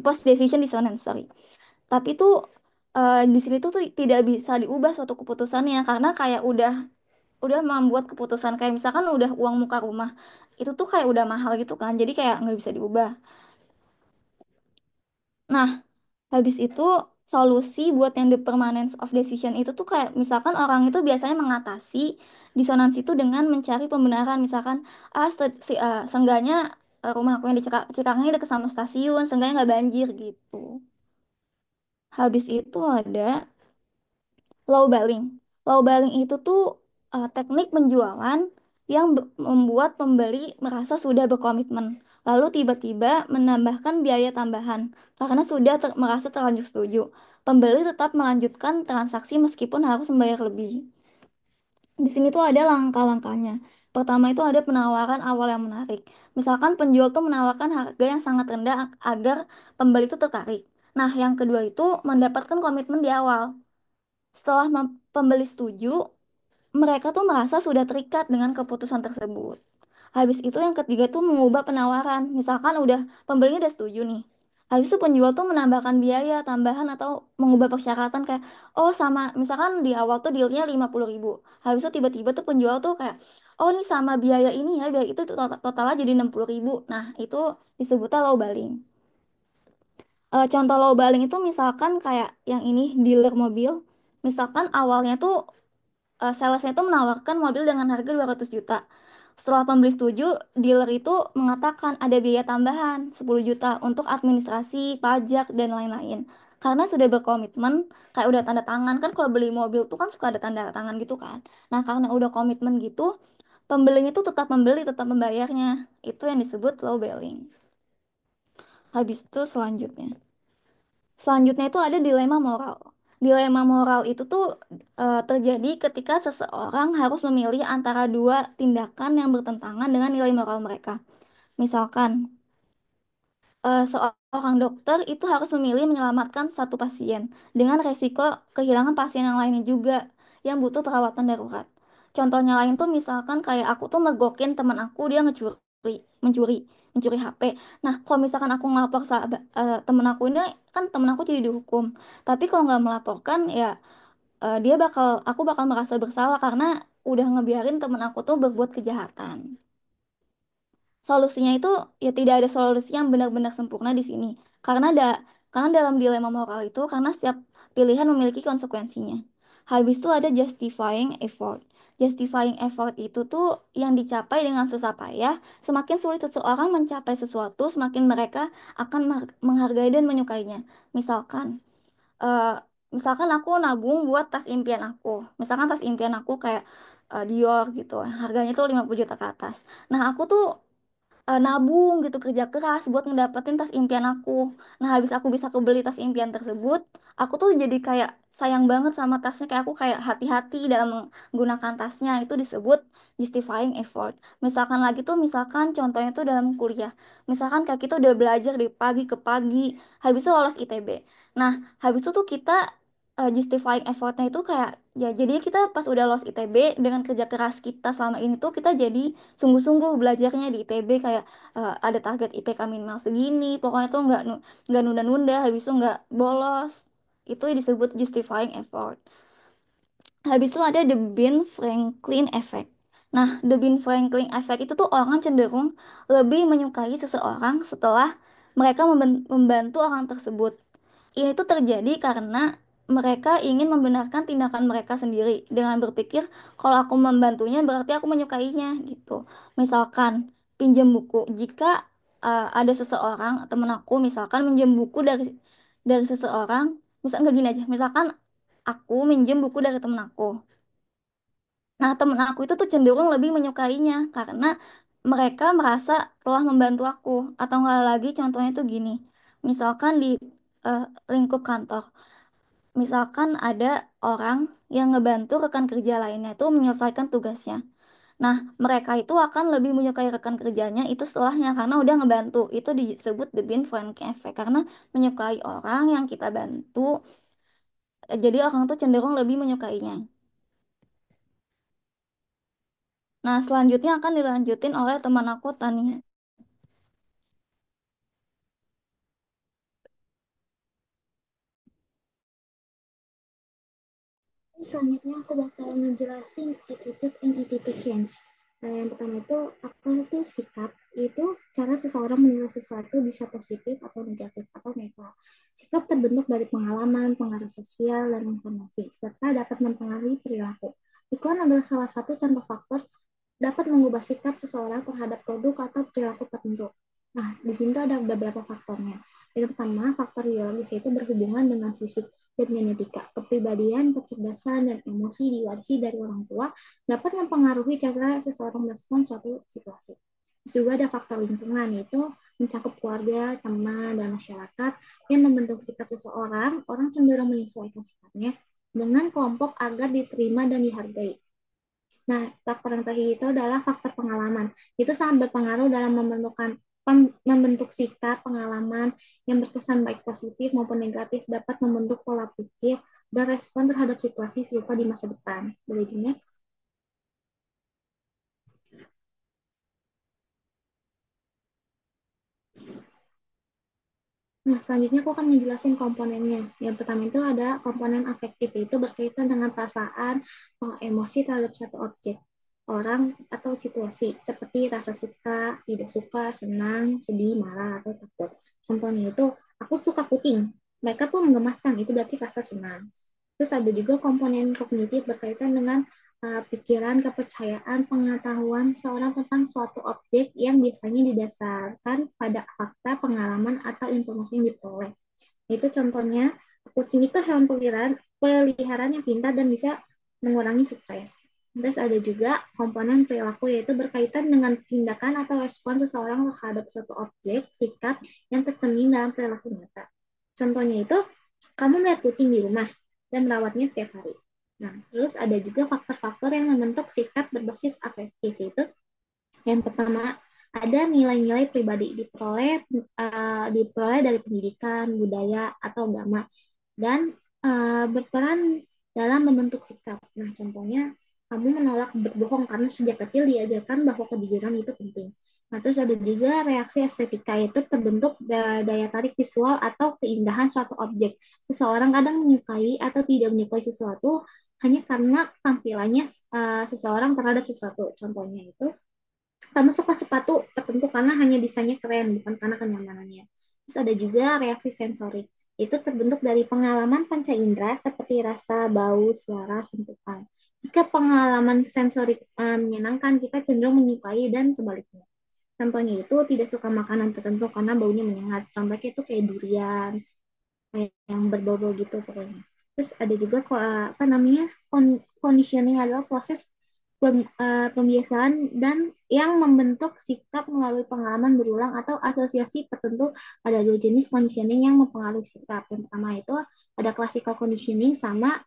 Post decision dissonance, sorry. Tapi tuh di sini tuh tidak bisa diubah suatu keputusannya karena kayak udah membuat keputusan kayak misalkan udah uang muka rumah itu tuh kayak udah mahal gitu kan. Jadi kayak nggak bisa diubah. Nah, habis itu solusi buat yang the permanence of decision itu tuh kayak misalkan orang itu biasanya mengatasi disonansi itu dengan mencari pembenaran misalkan seenggaknya rumah aku yang di Cikarang ini dekat sama stasiun, seenggaknya nggak banjir gitu. Habis itu ada low balling. Low balling itu tuh teknik penjualan yang membuat pembeli merasa sudah berkomitmen, lalu tiba-tiba menambahkan biaya tambahan karena sudah merasa terlanjur setuju. Pembeli tetap melanjutkan transaksi meskipun harus membayar lebih. Di sini tuh ada langkah-langkahnya. Pertama itu ada penawaran awal yang menarik. Misalkan penjual tuh menawarkan harga yang sangat rendah agar pembeli itu tertarik. Nah, yang kedua itu mendapatkan komitmen di awal. Setelah pembeli setuju, mereka tuh merasa sudah terikat dengan keputusan tersebut. Habis itu yang ketiga tuh mengubah penawaran. Misalkan udah pembelinya udah setuju nih. Habis itu penjual tuh menambahkan biaya tambahan atau mengubah persyaratan kayak oh sama misalkan di awal tuh dealnya 50.000. Habis itu tiba-tiba tuh penjual tuh kayak oh ini sama biaya ini ya biaya itu tuh totalnya jadi 60.000. Nah itu disebutnya low balling. Contoh low balling itu misalkan kayak yang ini dealer mobil. Misalkan awalnya tuh salesnya itu menawarkan mobil dengan harga 200 juta. Setelah pembeli setuju, dealer itu mengatakan ada biaya tambahan 10 juta untuk administrasi, pajak, dan lain-lain. Karena sudah berkomitmen, kayak udah tanda tangan, kan kalau beli mobil tuh kan suka ada tanda tangan gitu kan. Nah, karena udah komitmen gitu, pembelinya tuh tetap membeli, tetap membayarnya. Itu yang disebut low balling. Habis itu selanjutnya. Selanjutnya itu ada dilema moral. Dilema moral itu tuh terjadi ketika seseorang harus memilih antara dua tindakan yang bertentangan dengan nilai moral mereka. Misalkan, seorang dokter itu harus memilih menyelamatkan satu pasien dengan resiko kehilangan pasien yang lainnya juga yang butuh perawatan darurat. Contohnya lain tuh misalkan kayak aku tuh mergokin teman aku dia mencuri, mencuri HP. Nah, kalau misalkan aku ngelapor temen aku ini kan temen aku jadi dihukum. Tapi kalau nggak melaporkan ya aku bakal merasa bersalah karena udah ngebiarin temen aku tuh berbuat kejahatan. Solusinya itu ya tidak ada solusi yang benar-benar sempurna di sini. Karena dalam dilema moral itu karena setiap pilihan memiliki konsekuensinya. Habis itu ada justifying effort. Justifying effort itu tuh yang dicapai dengan susah payah. Semakin sulit seseorang mencapai sesuatu, semakin mereka akan menghargai dan menyukainya. Misalkan, eh, misalkan aku nabung buat tas impian aku. Misalkan tas impian aku kayak Dior gitu. Harganya tuh 50 juta ke atas. Nah, aku tuh nabung gitu kerja keras buat ngedapetin tas impian aku. Nah habis aku bisa kebeli tas impian tersebut, aku tuh jadi kayak sayang banget sama tasnya kayak aku kayak hati-hati dalam menggunakan tasnya itu disebut justifying effort. Misalkan lagi tuh misalkan contohnya tuh dalam kuliah, misalkan kayak kita udah belajar dari pagi ke pagi, habis itu lolos ITB. Nah habis itu tuh kita justifying effortnya itu kayak ya jadi kita pas udah lolos ITB dengan kerja keras kita selama ini tuh kita jadi sungguh-sungguh belajarnya di ITB kayak ada target IPK minimal segini pokoknya tuh nggak nunda-nunda habis itu nggak bolos itu disebut justifying effort. Habis itu ada the Ben Franklin effect. Nah, the Ben Franklin effect itu tuh orang cenderung lebih menyukai seseorang setelah mereka membantu orang tersebut. ini tuh terjadi karena mereka ingin membenarkan tindakan mereka sendiri dengan berpikir kalau aku membantunya berarti aku menyukainya gitu. Misalkan pinjam buku, jika ada seseorang temen aku misalkan minjem buku dari seseorang, misal nggak gini aja, misalkan aku minjem buku dari temen aku. Nah, temen aku itu tuh cenderung lebih menyukainya karena mereka merasa telah membantu aku. Atau nggak lagi contohnya tuh gini, misalkan di eh, lingkup kantor. Misalkan ada orang yang ngebantu rekan kerja lainnya itu menyelesaikan tugasnya. Nah, mereka itu akan lebih menyukai rekan kerjanya itu setelahnya karena udah ngebantu. Itu disebut the Ben Franklin effect karena menyukai orang yang kita bantu. Jadi orang tuh cenderung lebih menyukainya. Nah, selanjutnya akan dilanjutin oleh teman aku Tania. Selanjutnya aku bakal ngejelasin attitude and attitude change. Yang pertama itu apa itu sikap, itu cara seseorang menilai sesuatu bisa positif atau negatif atau netral. Sikap terbentuk dari pengalaman, pengaruh sosial, dan informasi, serta dapat mempengaruhi perilaku. Iklan adalah salah satu contoh faktor dapat mengubah sikap seseorang terhadap produk atau perilaku tertentu. Nah, di sini tuh ada beberapa faktornya. Yang pertama, faktor biologis itu berhubungan dengan fisik dan genetika. Kepribadian, kecerdasan, dan emosi diwarisi dari orang tua dapat mempengaruhi cara seseorang merespons suatu situasi. Terus juga ada faktor lingkungan, yaitu mencakup keluarga, teman, dan masyarakat yang membentuk sikap seseorang. Orang cenderung menyesuaikan sikapnya dengan kelompok agar diterima dan dihargai. Nah, faktor yang terakhir itu adalah faktor pengalaman. Itu sangat berpengaruh dalam membentuk sikap, pengalaman yang berkesan baik positif maupun negatif dapat membentuk pola pikir dan respon terhadap situasi serupa di masa depan. Boleh di next? Nah, selanjutnya aku akan menjelaskan komponennya. Yang pertama itu ada komponen afektif, itu berkaitan dengan perasaan, emosi terhadap satu objek, orang, atau situasi, seperti rasa suka, tidak suka, senang, sedih, marah, atau takut. Contohnya itu, aku suka kucing. Mereka tuh menggemaskan, itu berarti rasa senang. Terus ada juga komponen kognitif berkaitan dengan pikiran, kepercayaan, pengetahuan seorang tentang suatu objek yang biasanya didasarkan pada fakta, pengalaman, atau informasi yang diperoleh. Itu contohnya, kucing itu hewan peliharaan yang pintar dan bisa mengurangi stres. Terus ada juga komponen perilaku, yaitu berkaitan dengan tindakan atau respon seseorang terhadap suatu objek, sikap yang tercermin dalam perilaku nyata. Contohnya itu, kamu melihat kucing di rumah dan merawatnya setiap hari. Nah, terus ada juga faktor-faktor yang membentuk sikap berbasis afektif, itu yang pertama, ada nilai-nilai pribadi diperoleh dari pendidikan, budaya, atau agama, dan berperan dalam membentuk sikap. Nah, contohnya, kamu menolak berbohong karena sejak kecil diajarkan bahwa kejujuran itu penting. Nah, terus ada juga reaksi estetika, itu terbentuk daya tarik visual atau keindahan suatu objek. Seseorang kadang menyukai atau tidak menyukai sesuatu hanya karena tampilannya seseorang terhadap sesuatu. Contohnya itu, kamu suka sepatu tertentu karena hanya desainnya keren, bukan karena kenyamanannya. Terus ada juga reaksi sensorik. Itu terbentuk dari pengalaman panca indera seperti rasa, bau, suara, sentuhan. Jika pengalaman sensorik menyenangkan, kita cenderung menyukai dan sebaliknya. Contohnya itu tidak suka makanan tertentu karena baunya menyengat. Contohnya itu kayak durian, kayak yang berbau-bau gitu pokoknya. Terus ada juga apa namanya, conditioning adalah proses pembiasaan dan yang membentuk sikap melalui pengalaman berulang atau asosiasi tertentu. Ada dua jenis conditioning yang mempengaruhi sikap. Yang pertama itu ada classical conditioning sama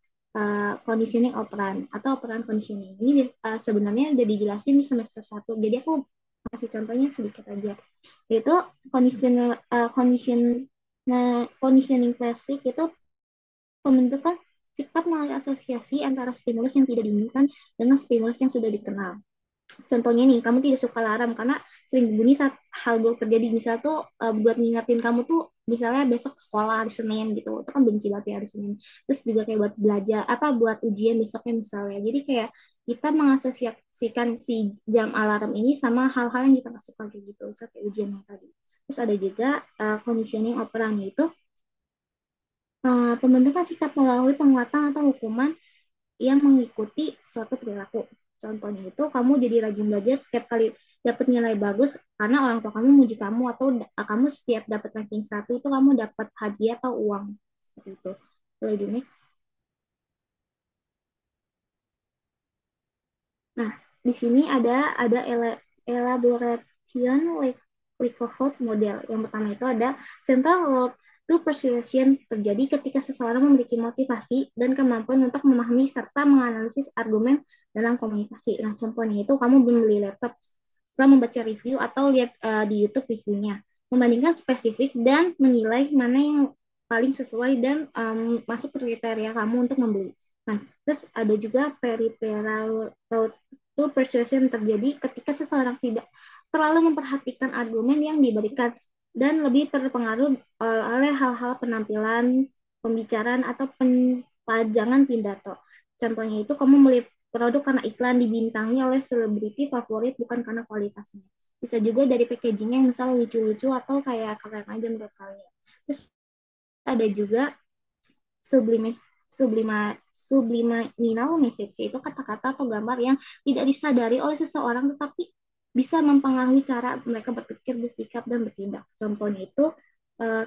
conditioning operan atau operan conditioning. Ini sebenarnya udah dijelasin di semester 1. Jadi aku kasih contohnya sedikit aja. Yaitu conditioning classic itu pembentukan sikap melalui asosiasi antara stimulus yang tidak diinginkan dengan stimulus yang sudah dikenal. Contohnya nih, kamu tidak suka alarm karena sering berbunyi saat hal buruk terjadi. Misal tuh buat ngingetin kamu tuh, misalnya besok sekolah hari Senin gitu, itu kan benci banget ya hari Senin. Terus juga kayak buat belajar, apa buat ujian besoknya misalnya. Jadi kayak kita mengasosiasikan si jam alarm ini sama hal-hal yang kita nggak suka kayak gitu, misalnya kayak ujian yang tadi. Terus ada juga conditioning operan, itu Pembentukan sikap melalui penguatan atau hukuman yang mengikuti suatu perilaku. Contohnya itu kamu jadi rajin belajar setiap kali dapat nilai bagus karena orang tua kamu muji kamu atau kamu setiap dapat ranking satu itu kamu dapat hadiah atau uang seperti itu. Boleh di next. Nah, di sini ada elaboration likelihood model. Yang pertama itu ada central road to persuasion terjadi ketika seseorang memiliki motivasi dan kemampuan untuk memahami serta menganalisis argumen dalam komunikasi. Nah, contohnya itu kamu membeli laptop setelah membaca review atau lihat di YouTube reviewnya, membandingkan spesifik dan menilai mana yang paling sesuai dan masuk kriteria kamu untuk membeli. Nah, terus ada juga peripheral road to persuasion terjadi ketika seseorang tidak terlalu memperhatikan argumen yang diberikan dan lebih terpengaruh oleh hal-hal penampilan, pembicaraan, atau pajangan pidato. Contohnya itu kamu beli produk karena iklan dibintangi oleh selebriti favorit bukan karena kualitasnya. Bisa juga dari packagingnya yang misal lucu-lucu atau kayak keren aja menurut kalian. Terus ada juga subliminal message itu kata-kata atau gambar yang tidak disadari oleh seseorang tetapi bisa mempengaruhi cara mereka berpikir, bersikap, dan bertindak. Contohnya itu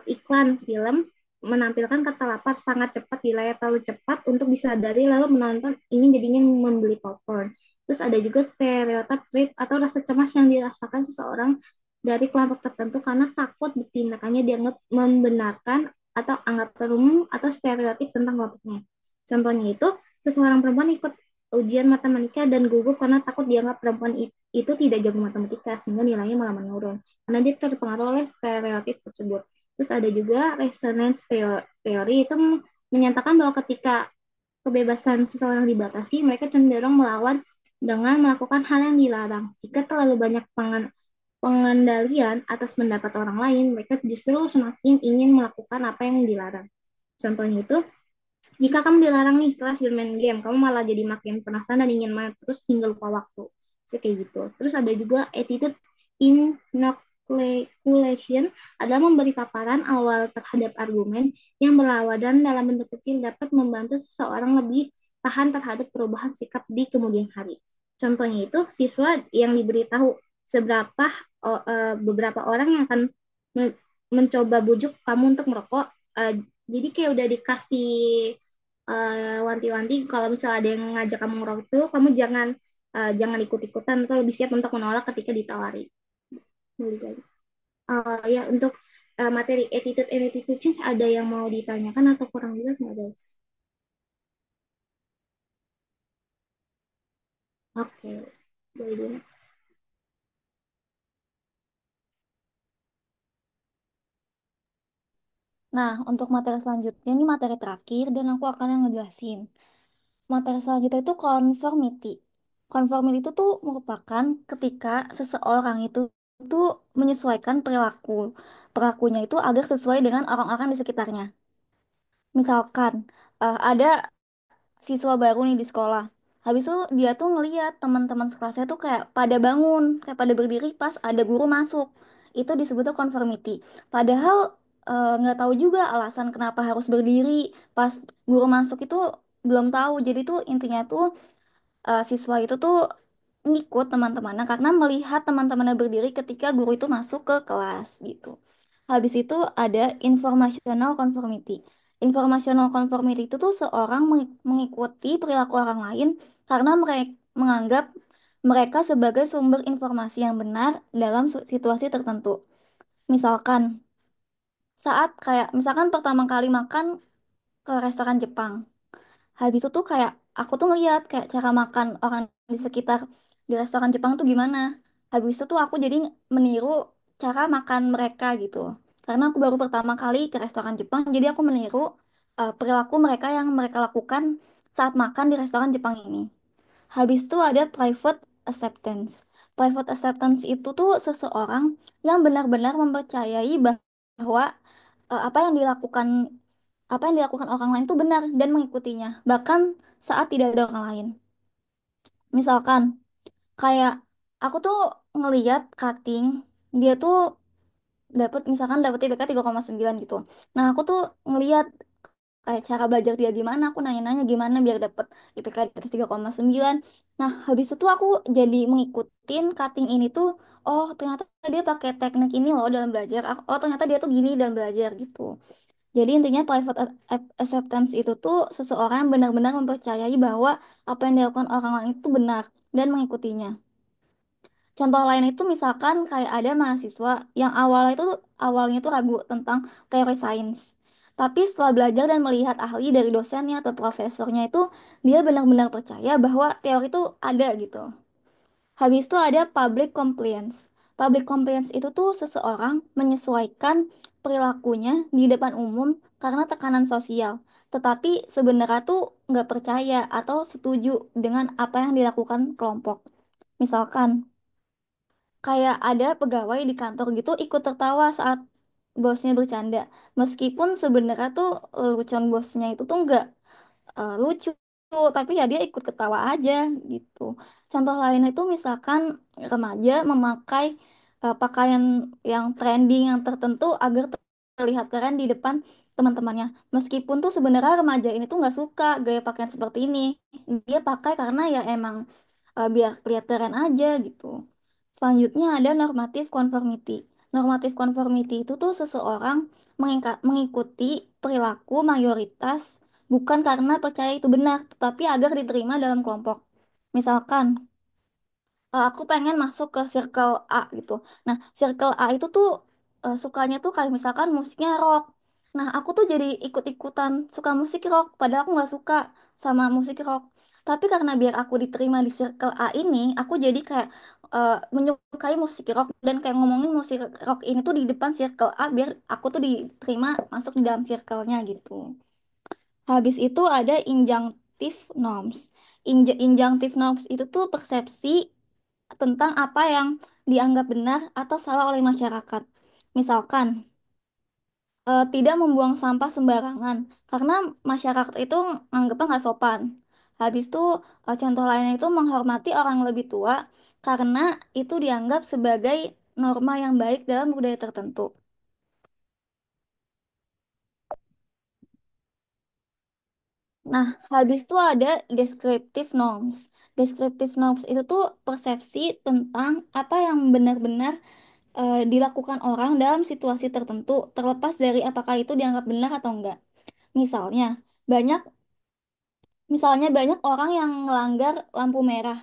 iklan film menampilkan kata lapar sangat cepat di layar terlalu cepat untuk disadari lalu menonton ini jadinya membeli popcorn. Terus ada juga stereotip trait atau rasa cemas yang dirasakan seseorang dari kelompok tertentu karena takut tindakannya dianggap membenarkan atau anggapan umum atau stereotip tentang kelompoknya. Contohnya itu, seseorang perempuan ikut ujian matematika dan gugup karena takut dianggap perempuan itu tidak jago matematika, sehingga nilainya malah menurun. Karena dia terpengaruh oleh stereotip tersebut. Terus ada juga resonance theory itu menyatakan bahwa ketika kebebasan seseorang dibatasi, mereka cenderung melawan dengan melakukan hal yang dilarang. Jika terlalu banyak pengendalian atas pendapat orang lain, mereka justru semakin ingin melakukan apa yang dilarang. Contohnya itu, jika kamu dilarang nih kelas bermain game, kamu malah jadi makin penasaran dan ingin main terus hingga lupa waktu. So, kayak gitu. Terus ada juga attitude inoculation adalah memberi paparan awal terhadap argumen yang berlawanan dalam bentuk kecil dapat membantu seseorang lebih tahan terhadap perubahan sikap di kemudian hari. Contohnya itu siswa yang diberitahu seberapa beberapa orang yang akan mencoba bujuk kamu untuk merokok. Jadi kayak udah dikasih wanti-wanti kalau misalnya ada yang ngajak kamu ngerokok itu kamu jangan ikut-ikutan atau lebih siap untuk menolak ketika ditawari. Ya untuk materi attitude and attitude change ada yang mau ditanyakan atau kurang jelas nggak guys? Oke, boleh di next. Nah, untuk materi selanjutnya ini materi terakhir dan aku akan yang ngejelasin. Materi selanjutnya itu conformity. Conformity itu tuh merupakan ketika seseorang itu tuh menyesuaikan perilakunya itu agar sesuai dengan orang-orang di sekitarnya. Misalkan ada siswa baru nih di sekolah. Habis itu dia tuh ngeliat teman-teman sekelasnya tuh kayak pada bangun, kayak pada berdiri pas ada guru masuk. Itu disebutnya conformity. Padahal nggak tahu juga alasan kenapa harus berdiri pas guru masuk itu belum tahu. Jadi tuh intinya tuh siswa itu tuh ngikut teman-temannya karena melihat teman-temannya berdiri ketika guru itu masuk ke kelas gitu. Habis itu ada informational conformity. Informational conformity itu tuh seorang mengikuti perilaku orang lain karena mereka menganggap mereka sebagai sumber informasi yang benar dalam situasi tertentu. Misalkan misalkan pertama kali makan ke restoran Jepang. Habis itu tuh kayak aku tuh ngeliat kayak cara makan orang di sekitar di restoran Jepang tuh gimana. Habis itu tuh aku jadi meniru cara makan mereka gitu. Karena aku baru pertama kali ke restoran Jepang, jadi aku meniru perilaku mereka yang mereka lakukan saat makan di restoran Jepang ini. Habis itu ada private acceptance. Private acceptance itu tuh seseorang yang benar-benar mempercayai bahwa apa yang dilakukan orang lain itu benar dan mengikutinya, bahkan saat tidak ada orang lain. Misalkan, kayak aku tuh ngeliat cutting, dia tuh dapat misalkan dapat IPK 3,9 gitu. Nah, aku tuh ngeliat cara belajar dia gimana, aku nanya-nanya gimana biar dapet IPK di atas 3,9. Nah, habis itu aku jadi mengikutin cutting ini tuh, oh ternyata dia pakai teknik ini loh dalam belajar. Oh ternyata dia tuh gini dalam belajar gitu. Jadi intinya acceptance itu tuh seseorang yang benar-benar mempercayai bahwa apa yang dilakukan orang lain itu benar dan mengikutinya. Contoh lain itu misalkan kayak ada mahasiswa yang awalnya tuh ragu tentang teori sains. Tapi setelah belajar dan melihat ahli dari dosennya atau profesornya itu dia benar-benar percaya bahwa teori itu ada gitu. Habis itu ada public compliance. Public compliance itu tuh seseorang menyesuaikan perilakunya di depan umum karena tekanan sosial. Tetapi sebenarnya tuh nggak percaya atau setuju dengan apa yang dilakukan kelompok. Misalkan kayak ada pegawai di kantor gitu ikut tertawa saat bosnya bercanda. Meskipun sebenarnya tuh lelucon bosnya itu tuh nggak lucu, tapi ya dia ikut ketawa aja gitu. Contoh lain itu misalkan remaja memakai pakaian yang trending yang tertentu agar terlihat keren di depan teman-temannya. Meskipun tuh sebenarnya remaja ini tuh nggak suka gaya pakaian seperti ini. Dia pakai karena ya emang biar kelihatan keren aja gitu. Selanjutnya ada normatif conformity. Normatif conformity itu tuh seseorang mengikuti perilaku mayoritas bukan karena percaya itu benar, tetapi agar diterima dalam kelompok. Misalkan, aku pengen masuk ke circle A gitu. Nah, circle A itu tuh sukanya tuh kayak misalkan musiknya rock. Nah, aku tuh jadi ikut-ikutan suka musik rock, padahal aku nggak suka sama musik rock. Tapi karena biar aku diterima di circle A ini, aku jadi kayak menyukai musik rock dan kayak ngomongin musik rock ini tuh di depan circle A biar aku tuh diterima masuk di dalam circle-nya gitu. Habis itu ada injunctive norms. Injunctive norms itu tuh persepsi tentang apa yang dianggap benar atau salah oleh masyarakat. Misalkan, tidak membuang sampah sembarangan karena masyarakat itu anggapnya nggak sopan. Habis itu, contoh lainnya itu menghormati orang yang lebih tua karena itu dianggap sebagai norma yang baik dalam budaya tertentu. Nah, habis itu ada descriptive norms. Descriptive norms itu tuh persepsi tentang apa yang benar-benar dilakukan orang dalam situasi tertentu, terlepas dari apakah itu dianggap benar atau enggak. Misalnya, banyak banyak orang yang melanggar lampu merah.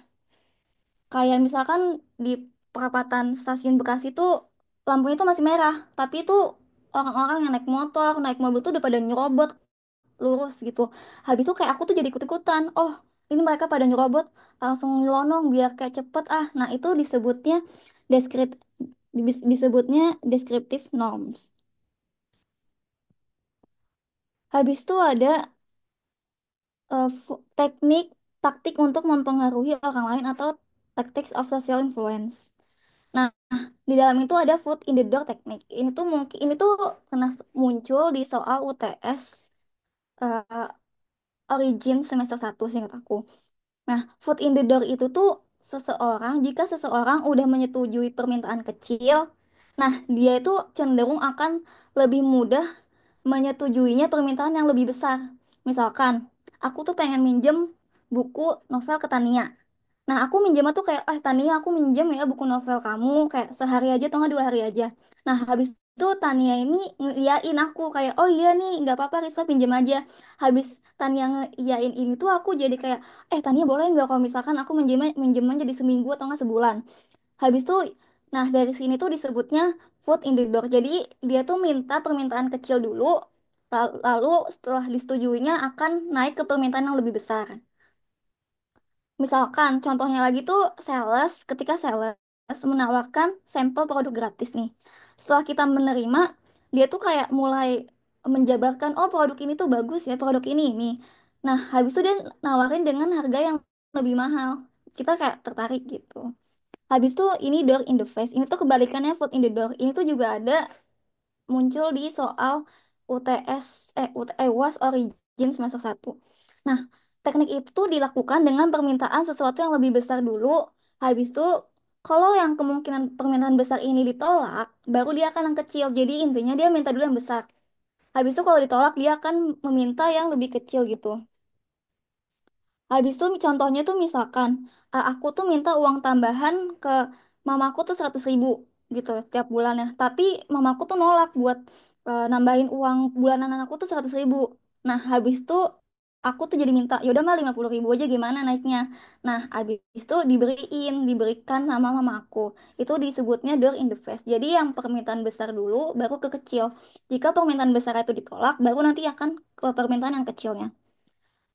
Kayak misalkan di perapatan stasiun Bekasi itu lampunya itu masih merah, tapi itu orang-orang yang naik motor, naik mobil tuh udah pada nyerobot lurus gitu. Habis itu kayak aku tuh jadi ikut-ikutan. Oh, ini mereka pada nyerobot, langsung nyelonong biar kayak cepet ah. Nah, itu deskrip disebutnya descriptive norms. Habis itu ada teknik taktik untuk mempengaruhi orang lain atau tactics of social influence. Nah, di dalam itu ada foot in the door teknik. Ini tuh pernah muncul di soal UTS eh, Origin semester 1 seingat aku. Nah, foot in the door itu tuh jika seseorang udah menyetujui permintaan kecil, nah dia itu cenderung akan lebih mudah menyetujuinya permintaan yang lebih besar. Misalkan, aku tuh pengen minjem buku novel ke Tania. Nah, aku minjem tuh kayak, Tania aku minjem ya buku novel kamu kayak sehari aja atau nggak 2 hari aja. Nah, habis itu Tania ini ngeiyain aku kayak, oh iya nih, nggak apa-apa Risma pinjem aja. Habis Tania ngeiyain ini tuh aku jadi kayak, Tania boleh nggak kalau misalkan aku minjem jadi seminggu atau nggak sebulan. Habis itu, nah dari sini tuh disebutnya foot in the door. Jadi dia tuh minta permintaan kecil dulu, lalu setelah disetujuinya akan naik ke permintaan yang lebih besar. Misalkan contohnya lagi tuh ketika sales menawarkan sampel produk gratis nih. Setelah kita menerima, dia tuh kayak mulai menjabarkan, oh produk ini tuh bagus ya, produk ini. Nah, habis itu dia nawarin dengan harga yang lebih mahal. Kita kayak tertarik gitu. Habis itu ini door in the face. Ini tuh kebalikannya foot in the door. Ini tuh juga ada muncul di soal UTS UAS Origin semester 1. Nah, teknik itu tuh dilakukan dengan permintaan sesuatu yang lebih besar dulu. Habis itu kalau yang kemungkinan permintaan besar ini ditolak, baru dia akan yang kecil. Jadi intinya dia minta dulu yang besar. Habis itu kalau ditolak dia akan meminta yang lebih kecil gitu. Habis itu contohnya tuh misalkan aku tuh minta uang tambahan ke mamaku tuh 100.000 gitu tiap bulannya. Tapi mamaku tuh nolak buat nambahin uang bulanan anakku tuh 100.000. Nah habis itu aku tuh jadi minta yaudah mah 50.000 aja gimana naiknya. Nah habis itu diberikan sama mama aku. Itu disebutnya door in the face. Jadi yang permintaan besar dulu baru ke kecil. Jika permintaan besar itu ditolak baru nanti akan ke permintaan yang kecilnya.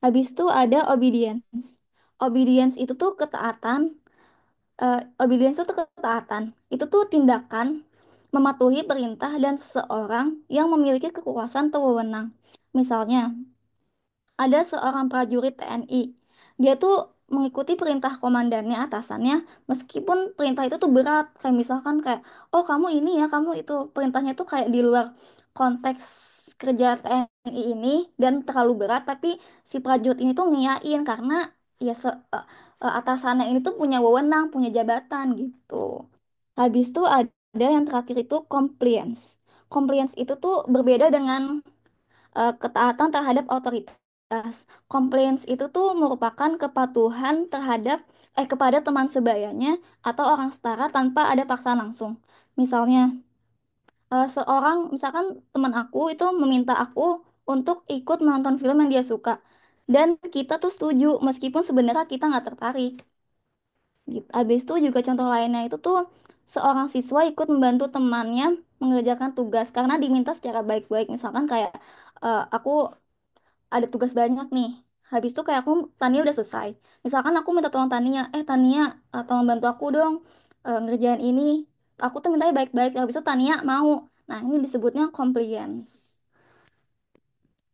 Habis itu ada obedience. Obedience itu tuh ketaatan. Obedience itu tuh ketaatan. Itu tuh tindakan mematuhi perintah dan seseorang yang memiliki kekuasaan atau wewenang. Misalnya, ada seorang prajurit TNI. Dia tuh mengikuti perintah komandannya, atasannya, meskipun perintah itu tuh berat. Kayak misalkan kayak, oh kamu ini ya, kamu itu. Perintahnya tuh kayak di luar konteks kerja TNI ini dan terlalu berat, tapi si prajurit ini tuh ngiyain karena ya atasannya ini tuh punya wewenang, punya jabatan gitu. Habis itu ada yang terakhir itu compliance. Compliance itu tuh berbeda dengan ketaatan terhadap otoritas. Compliance itu tuh merupakan kepatuhan kepada teman sebayanya atau orang setara tanpa ada paksaan langsung. Misalnya, misalkan teman aku itu meminta aku untuk ikut menonton film yang dia suka. Dan kita tuh setuju, meskipun sebenarnya kita nggak tertarik. Gitu. Habis itu juga contoh lainnya itu tuh seorang siswa ikut membantu temannya mengerjakan tugas karena diminta secara baik-baik. Misalkan kayak aku ada tugas banyak nih. Habis itu kayak Tania udah selesai. Misalkan aku minta tolong Tania, Tania, tolong bantu aku dong ngerjain ini. Aku tuh mintanya baik-baik. Habis itu Tania mau. Nah, ini disebutnya compliance.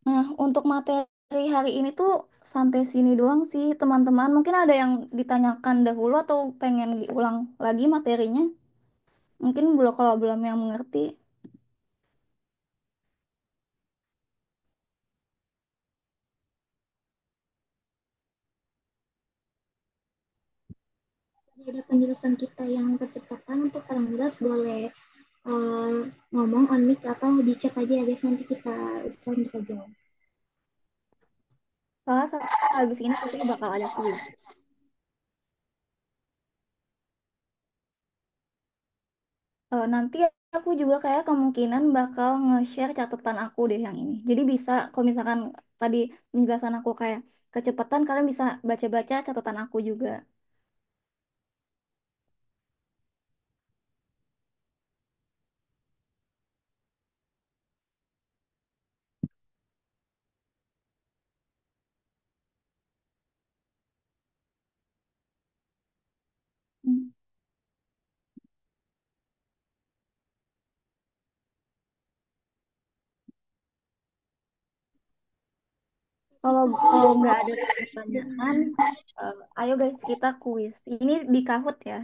Nah, untuk materi hari ini tuh sampai sini doang sih, teman-teman. Mungkin ada yang ditanyakan dahulu atau pengen diulang lagi materinya. Mungkin belum kalau belum yang mengerti. Jadi ada penjelasan kita yang kecepatan untuk orang jelas boleh ngomong on mic atau di chat aja ya guys, nanti kita usahain kita jawab. Soalnya habis ini katanya bakal ada kuis. Nanti aku juga kayak kemungkinan bakal nge-share catatan aku deh yang ini. Jadi bisa kalau misalkan tadi penjelasan aku kayak kecepatan, kalian bisa baca-baca catatan aku juga. Hmm. Kalau kalau nggak ada pertanyaan, ayo guys kita kuis. Ini di Kahoot ya.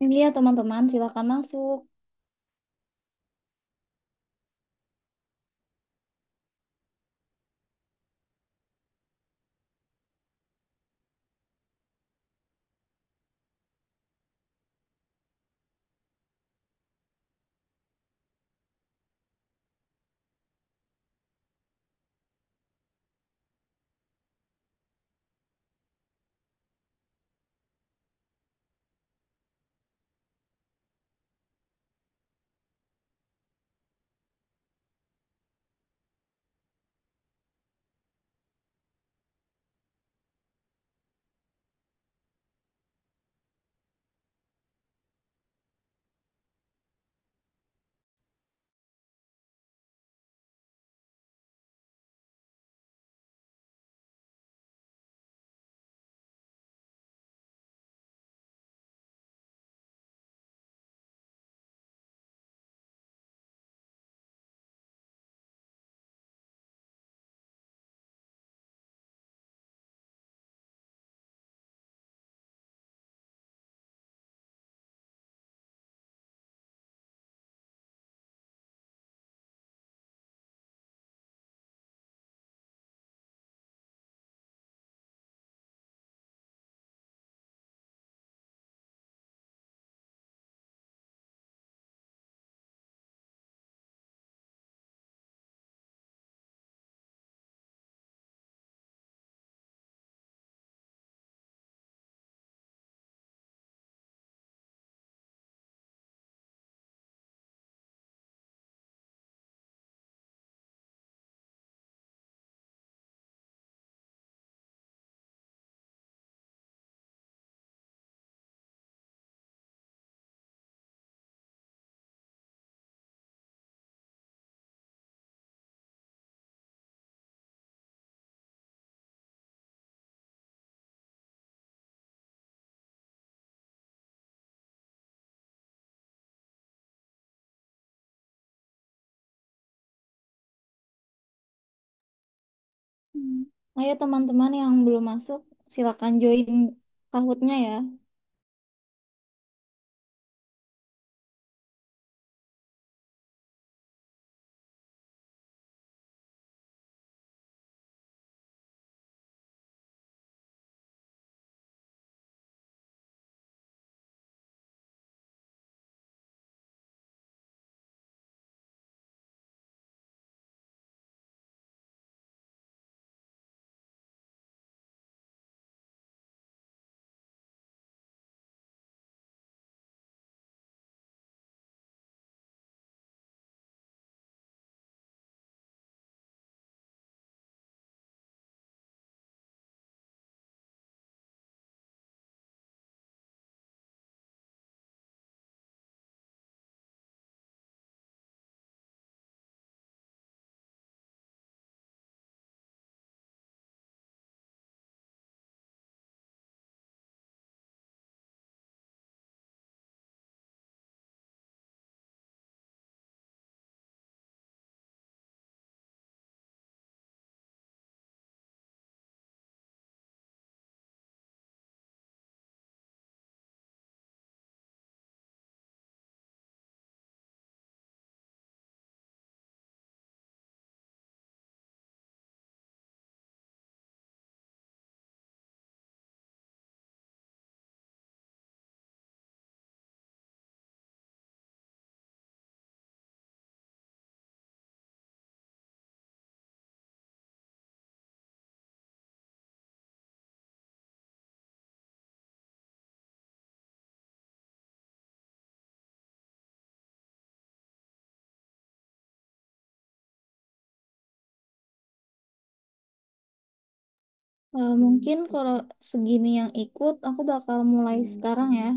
Ini ya teman-teman, silakan masuk. Ayo teman-teman yang belum masuk, silakan join Kahootnya ya. Mungkin kalau segini yang ikut, aku bakal mulai sekarang ya.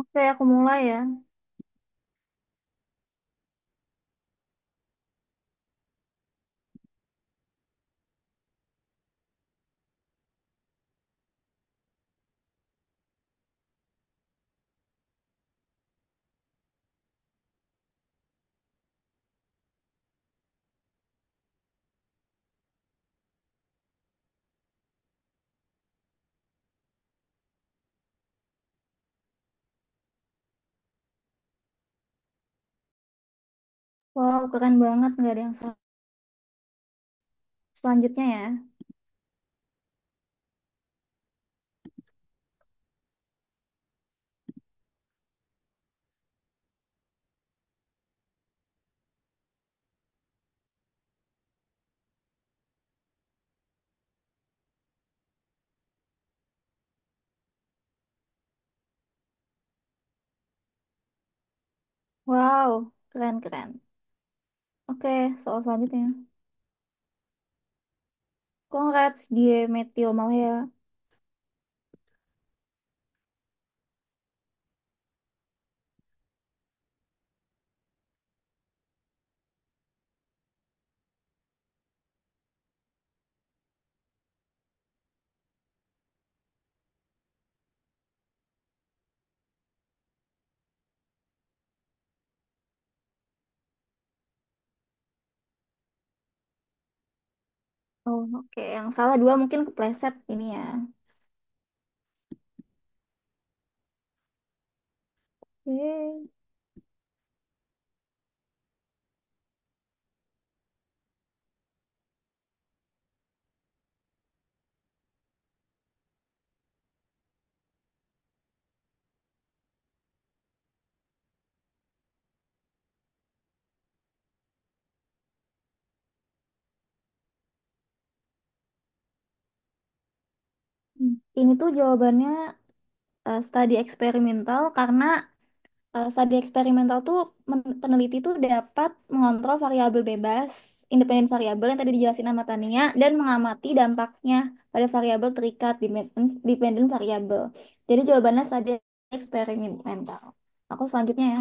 Oke, aku mulai ya. Wow, keren banget. Nggak ada yang salah. Selanjutnya ya. Wow, keren-keren. Oke, soal selanjutnya. Congrats, die Meteo Malaya. Oh, oke. Yang salah dua mungkin kepleset ini ya. Oke. Ini tuh jawabannya studi eksperimental karena studi eksperimental tuh peneliti tuh dapat mengontrol variabel bebas independen variabel yang tadi dijelasin sama Tania dan mengamati dampaknya pada variabel terikat dependent variabel. Jadi jawabannya studi eksperimental. Aku selanjutnya ya.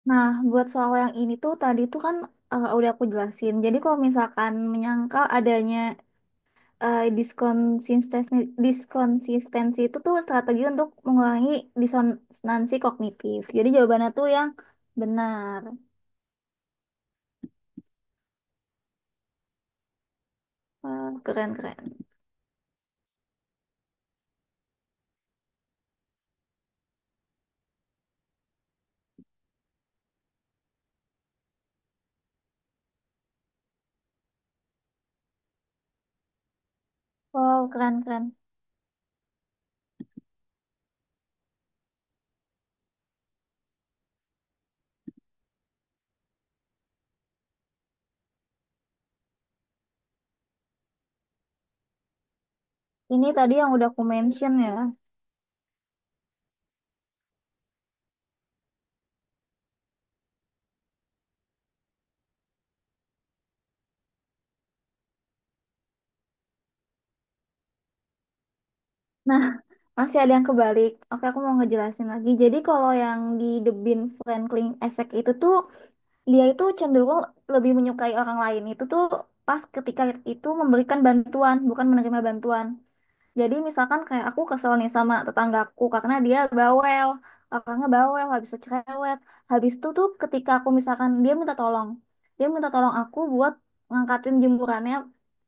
Nah, buat soal yang ini tuh tadi tuh kan udah aku jelasin. Jadi kalau misalkan menyangkal adanya diskonsistensi itu tuh strategi untuk mengurangi disonansi kognitif. Jadi jawabannya tuh yang benar. Keren-keren. Wow, keren-keren. Ini tadi yang udah aku mention ya. Nah, masih ada yang kebalik. Oke, aku mau ngejelasin lagi. Jadi kalau yang di The Ben Franklin Effect itu tuh dia itu cenderung lebih menyukai orang lain. Itu tuh pas ketika itu memberikan bantuan, bukan menerima bantuan. Jadi misalkan kayak aku kesel nih sama tetanggaku karena dia bawel, orangnya bawel, habis itu cerewet. Habis itu tuh ketika aku misalkan dia minta tolong aku buat ngangkatin jemurannya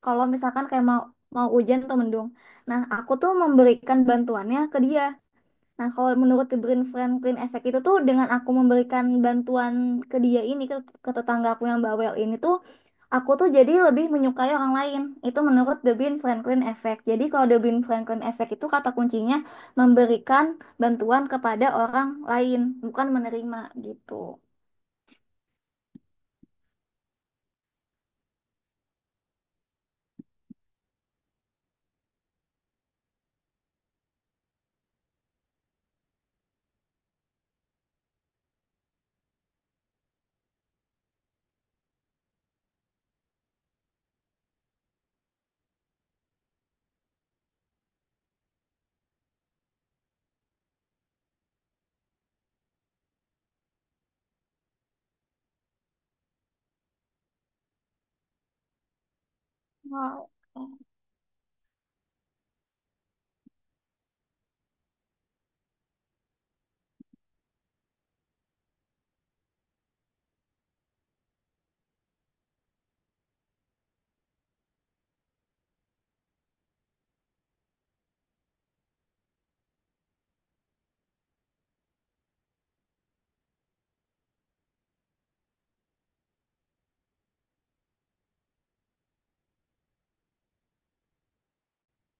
kalau misalkan kayak mau mau hujan atau mendung. Nah, aku tuh memberikan bantuannya ke dia. Nah, kalau menurut The Brain Franklin Effect itu tuh dengan aku memberikan bantuan ke dia ini ke tetanggaku yang bawel ini tuh aku tuh jadi lebih menyukai orang lain. Itu menurut The Ben Franklin Effect. Jadi kalau The Ben Franklin Effect itu kata kuncinya memberikan bantuan kepada orang lain, bukan menerima gitu. Wow.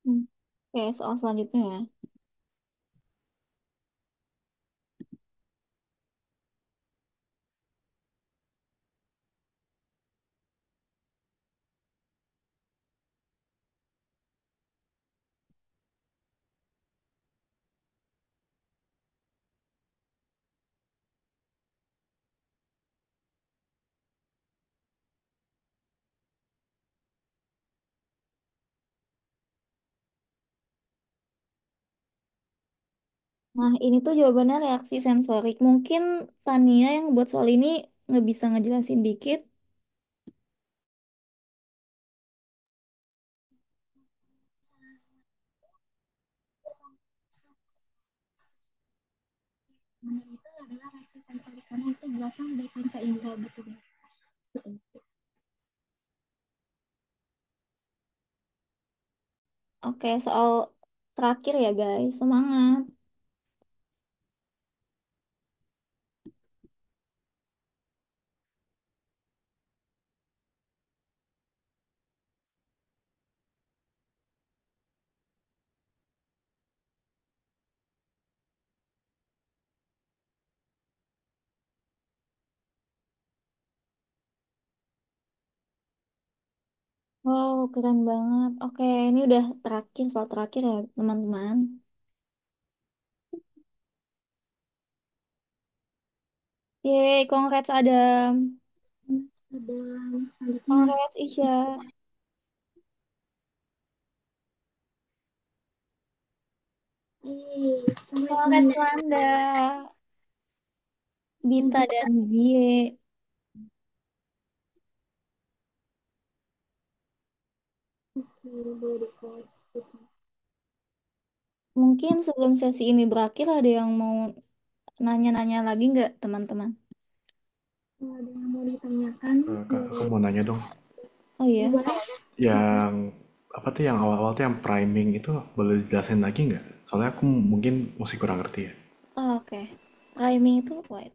Hmm. Oke, soal selanjutnya ya. Nah, ini tuh jawabannya reaksi sensorik. Mungkin Tania yang buat soal ini nggak bisa ngejelasin dikit. Benar itu adalah reaksi sensori karena itu berasal dari panca indera betul guys. Seperti itu. Oke, soal terakhir ya guys. Semangat. Wow, keren banget. Oke, ini udah terakhir, soal terakhir ya teman-teman. Yeay, congrats Adam. Ada selanjutnya. Congrats Isya. Sampai Congrats Wanda. Wanda. Bita Lanjut. dan Gie. Oke, boleh di close. Bisa. Mungkin sebelum sesi ini berakhir ada yang mau nanya-nanya lagi nggak teman-teman? Kalau ada yang mau ditanyakan, Kak, aku mau nanya dong. Oh iya. boleh. Yang apa tuh yang awal-awal tuh yang priming itu boleh dijelasin lagi nggak? Soalnya aku mungkin masih kurang ngerti ya. Oh, oke. Priming itu wait.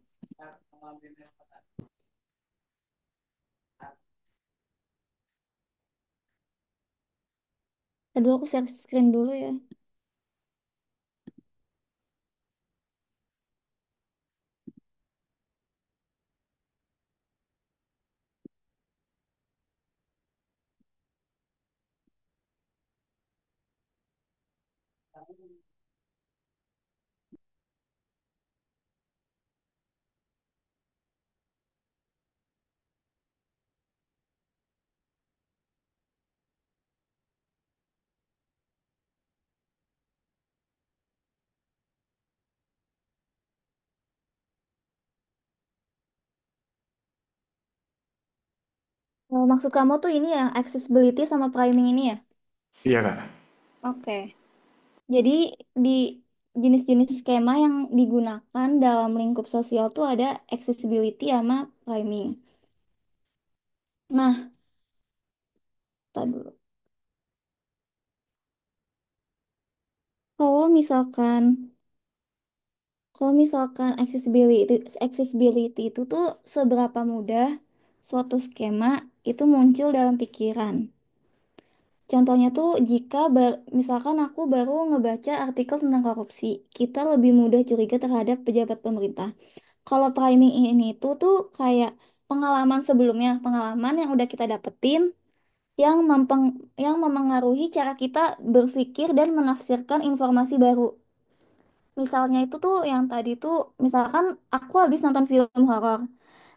Aduh, aku share screen dulu ya. Oh, maksud kamu tuh ini ya, accessibility sama priming ini ya? Iya kak. Oke. Jadi di jenis-jenis skema yang digunakan dalam lingkup sosial tuh ada accessibility sama priming. Nah, tadi dulu. Kalau misalkan accessibility itu tuh seberapa mudah suatu skema itu muncul dalam pikiran. Contohnya tuh jika misalkan aku baru ngebaca artikel tentang korupsi, kita lebih mudah curiga terhadap pejabat pemerintah. Kalau priming ini tuh kayak pengalaman sebelumnya, pengalaman yang udah kita dapetin yang yang memengaruhi cara kita berpikir dan menafsirkan informasi baru. Misalnya itu tuh yang tadi tuh, misalkan aku habis nonton film horor.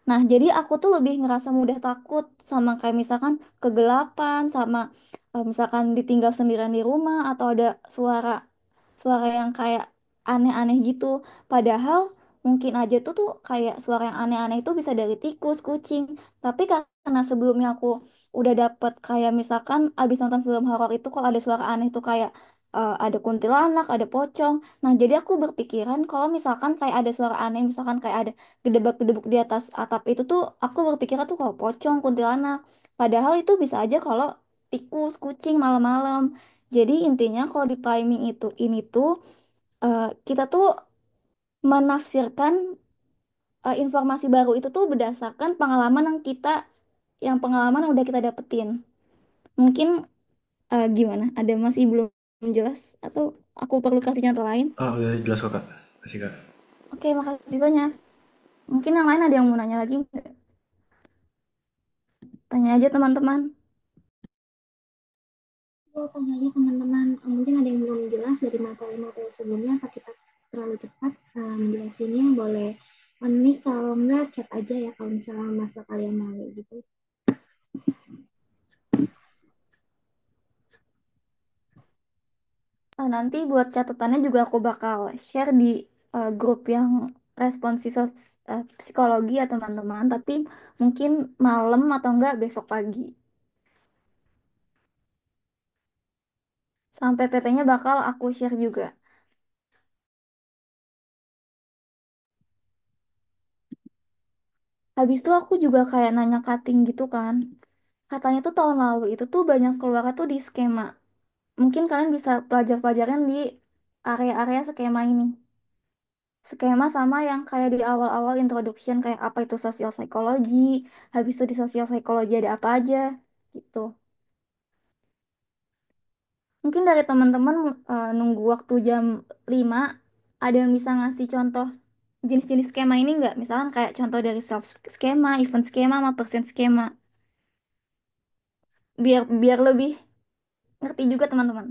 Nah, jadi aku tuh lebih ngerasa mudah takut sama kayak misalkan kegelapan, sama misalkan ditinggal sendirian di rumah atau ada suara suara yang kayak aneh-aneh gitu. Padahal mungkin aja tuh kayak suara yang aneh-aneh itu bisa dari tikus, kucing. Tapi karena sebelumnya aku udah dapet kayak misalkan abis nonton film horor itu kalau ada suara aneh tuh kayak ada kuntilanak, ada pocong. Nah, jadi aku berpikiran kalau misalkan kayak ada suara aneh, misalkan kayak ada gedebak-gedebuk di atas atap itu tuh aku berpikirnya tuh kalau pocong, kuntilanak. Padahal itu bisa aja kalau tikus, kucing malam-malam. Jadi intinya kalau di priming itu ini tuh kita tuh menafsirkan informasi baru itu tuh berdasarkan pengalaman yang pengalaman yang udah kita dapetin. Mungkin gimana? Ada masih belum jelas atau aku perlu kasih contoh lain? Oh, udah jelas kok, Kak. Kasih, Kak. Oke, makasih banyak. Mungkin yang lain ada yang mau nanya lagi nggak? Tanya aja teman-teman. Aku tanya aja teman-teman, mungkin ada yang belum jelas dari materi-materi sebelumnya, apa kita terlalu cepat menjelasinnya, boleh on mic, kalau enggak chat aja ya kalau misalnya masa kalian mau gitu. Nanti buat catatannya juga aku bakal share di grup yang responsi psikologi ya teman-teman. Tapi mungkin malam atau enggak besok pagi. Sampai PT-nya bakal aku share juga. Habis itu aku juga kayak nanya cutting gitu kan. Katanya tuh tahun lalu itu tuh banyak keluar tuh di skema. Mungkin kalian bisa pelajar-pelajaran di area-area skema ini. Skema sama yang kayak di awal-awal introduction kayak apa itu sosial psikologi, habis itu di sosial psikologi ada apa aja gitu. Mungkin dari teman-teman nunggu waktu jam 5 ada yang bisa ngasih contoh jenis-jenis skema ini nggak? Misalkan kayak contoh dari self skema, event skema, sama persen skema. Biar biar lebih ngerti juga teman-teman.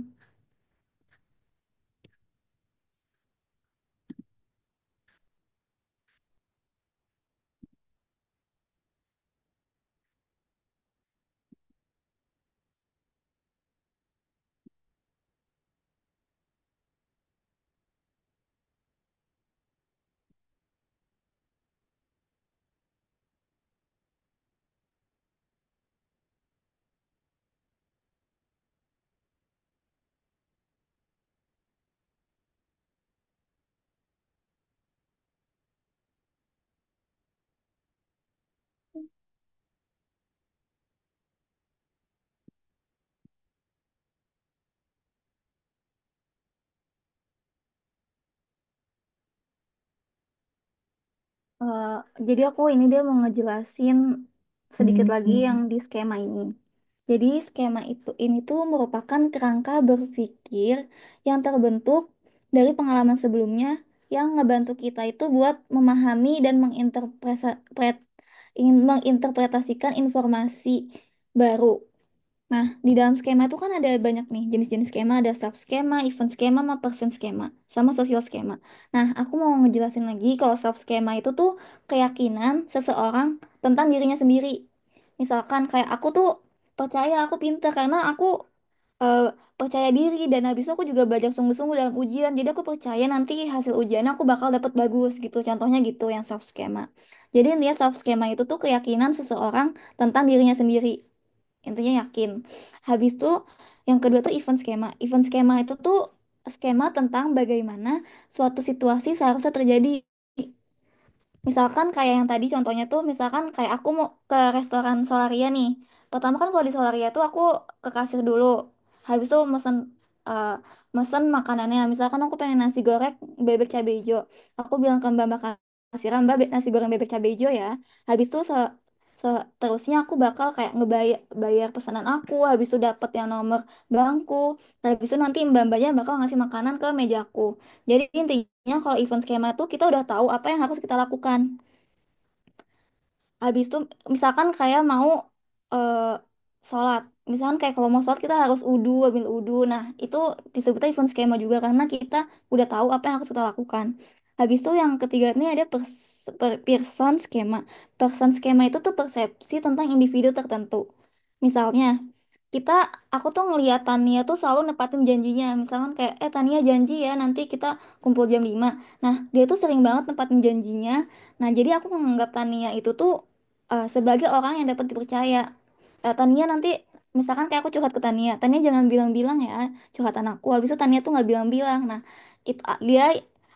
Eh, jadi aku ini dia mau ngejelasin sedikit lagi yang di skema ini. Jadi skema itu ini tuh merupakan kerangka berpikir yang terbentuk dari pengalaman sebelumnya yang ngebantu kita itu buat memahami dan menginterpretasikan informasi baru. Nah, di dalam skema itu kan ada banyak nih jenis-jenis skema, ada sub skema, event skema, sama person skema, sama sosial skema. Nah, aku mau ngejelasin lagi kalau sub skema itu tuh keyakinan seseorang tentang dirinya sendiri. Misalkan kayak aku tuh percaya aku pintar karena aku eh, percaya diri dan habis itu aku juga belajar sungguh-sungguh dalam ujian. Jadi aku percaya nanti hasil ujiannya aku bakal dapat bagus gitu. Contohnya gitu yang sub skema. Jadi intinya sub skema itu tuh keyakinan seseorang tentang dirinya sendiri, intinya yakin. Habis itu yang kedua tuh event skema. Event skema itu tuh skema tentang bagaimana suatu situasi seharusnya terjadi. Misalkan kayak yang tadi contohnya tuh misalkan kayak aku mau ke restoran Solaria nih. Pertama kan kalau di Solaria tuh aku ke kasir dulu. Habis itu eh, mesen makanannya. Misalkan aku pengen nasi goreng bebek cabai hijau. Aku bilang ke Mbak kasir, Mbak nasi goreng bebek cabai hijau ya. Habis itu seterusnya aku bakal kayak ngebayar bayar pesanan aku. Habis itu dapet yang nomor bangku. Habis itu nanti mbak-mbaknya bakal ngasih makanan ke mejaku. Jadi intinya kalau event skema itu kita udah tahu apa yang harus kita lakukan. Habis itu misalkan kayak mau eh, sholat. Misalkan kayak kalau mau sholat kita harus udu, ambil udu. Nah itu disebutnya event skema juga karena kita udah tahu apa yang harus kita lakukan. Habis itu yang ketiga ini ada person skema. Person skema itu tuh persepsi tentang individu tertentu. Misalnya kita aku tuh ngeliat Tania tuh selalu nepatin janjinya. Misalkan kayak Tania janji ya nanti kita kumpul jam 5. Nah dia tuh sering banget nepatin janjinya. Nah jadi aku menganggap Tania itu tuh sebagai orang yang dapat dipercaya. Tania nanti misalkan kayak aku curhat ke Tania, Tania jangan bilang-bilang ya curhatan aku. Habis itu Tania tuh nggak bilang-bilang. Nah, itu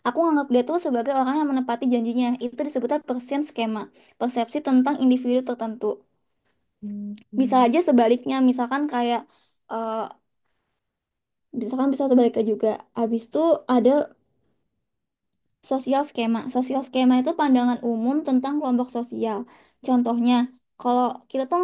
aku nganggap dia tuh sebagai orang yang menepati janjinya. Itu disebutnya persen skema, persepsi tentang individu tertentu. Bisa aja sebaliknya, misalkan kayak eh, misalkan bisa sebaliknya juga. Habis itu ada sosial skema. Sosial skema itu pandangan umum tentang kelompok sosial. Contohnya, kalau kita tuh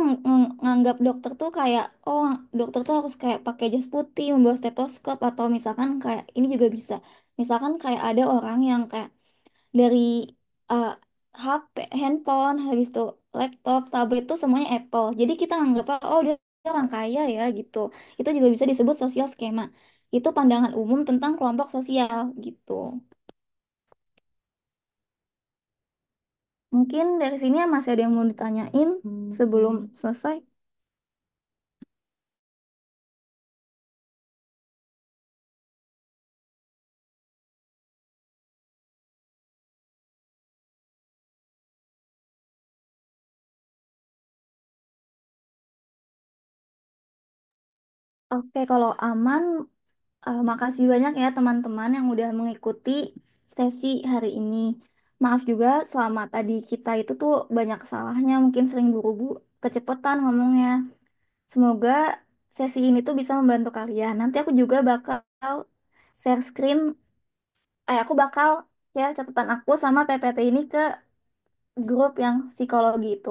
nganggap dokter tuh kayak, oh dokter tuh harus kayak pakai jas putih, membawa stetoskop, atau misalkan kayak ini juga bisa. Misalkan kayak ada orang yang kayak dari uh, HP, handphone, habis itu laptop, tablet tuh semuanya Apple. Jadi kita anggap, oh dia orang kaya ya gitu. Itu juga bisa disebut sosial skema. Itu pandangan umum tentang kelompok sosial gitu. Mungkin dari sini masih ada yang mau ditanyain sebelum selesai. Oke, kalau aman, makasih banyak ya teman-teman yang udah mengikuti sesi hari ini. Maaf juga selama tadi kita itu tuh banyak salahnya, mungkin sering buru-buru, kecepatan ngomongnya. Semoga sesi ini tuh bisa membantu kalian. Nanti aku juga bakal share screen, aku bakal ya catatan aku sama PPT ini ke grup yang psikologi itu.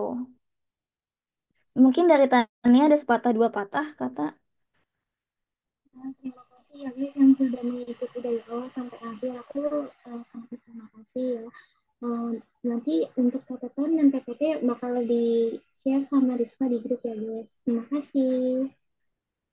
Mungkin dari Tania ada sepatah dua patah kata. Nah, terima kasih ya guys yang sudah mengikuti dari awal sampai akhir. Aku sangat berterima kasih ya. Nanti untuk catatan dan PPT bakal di share sama Rizka di grup ya guys. Terima kasih.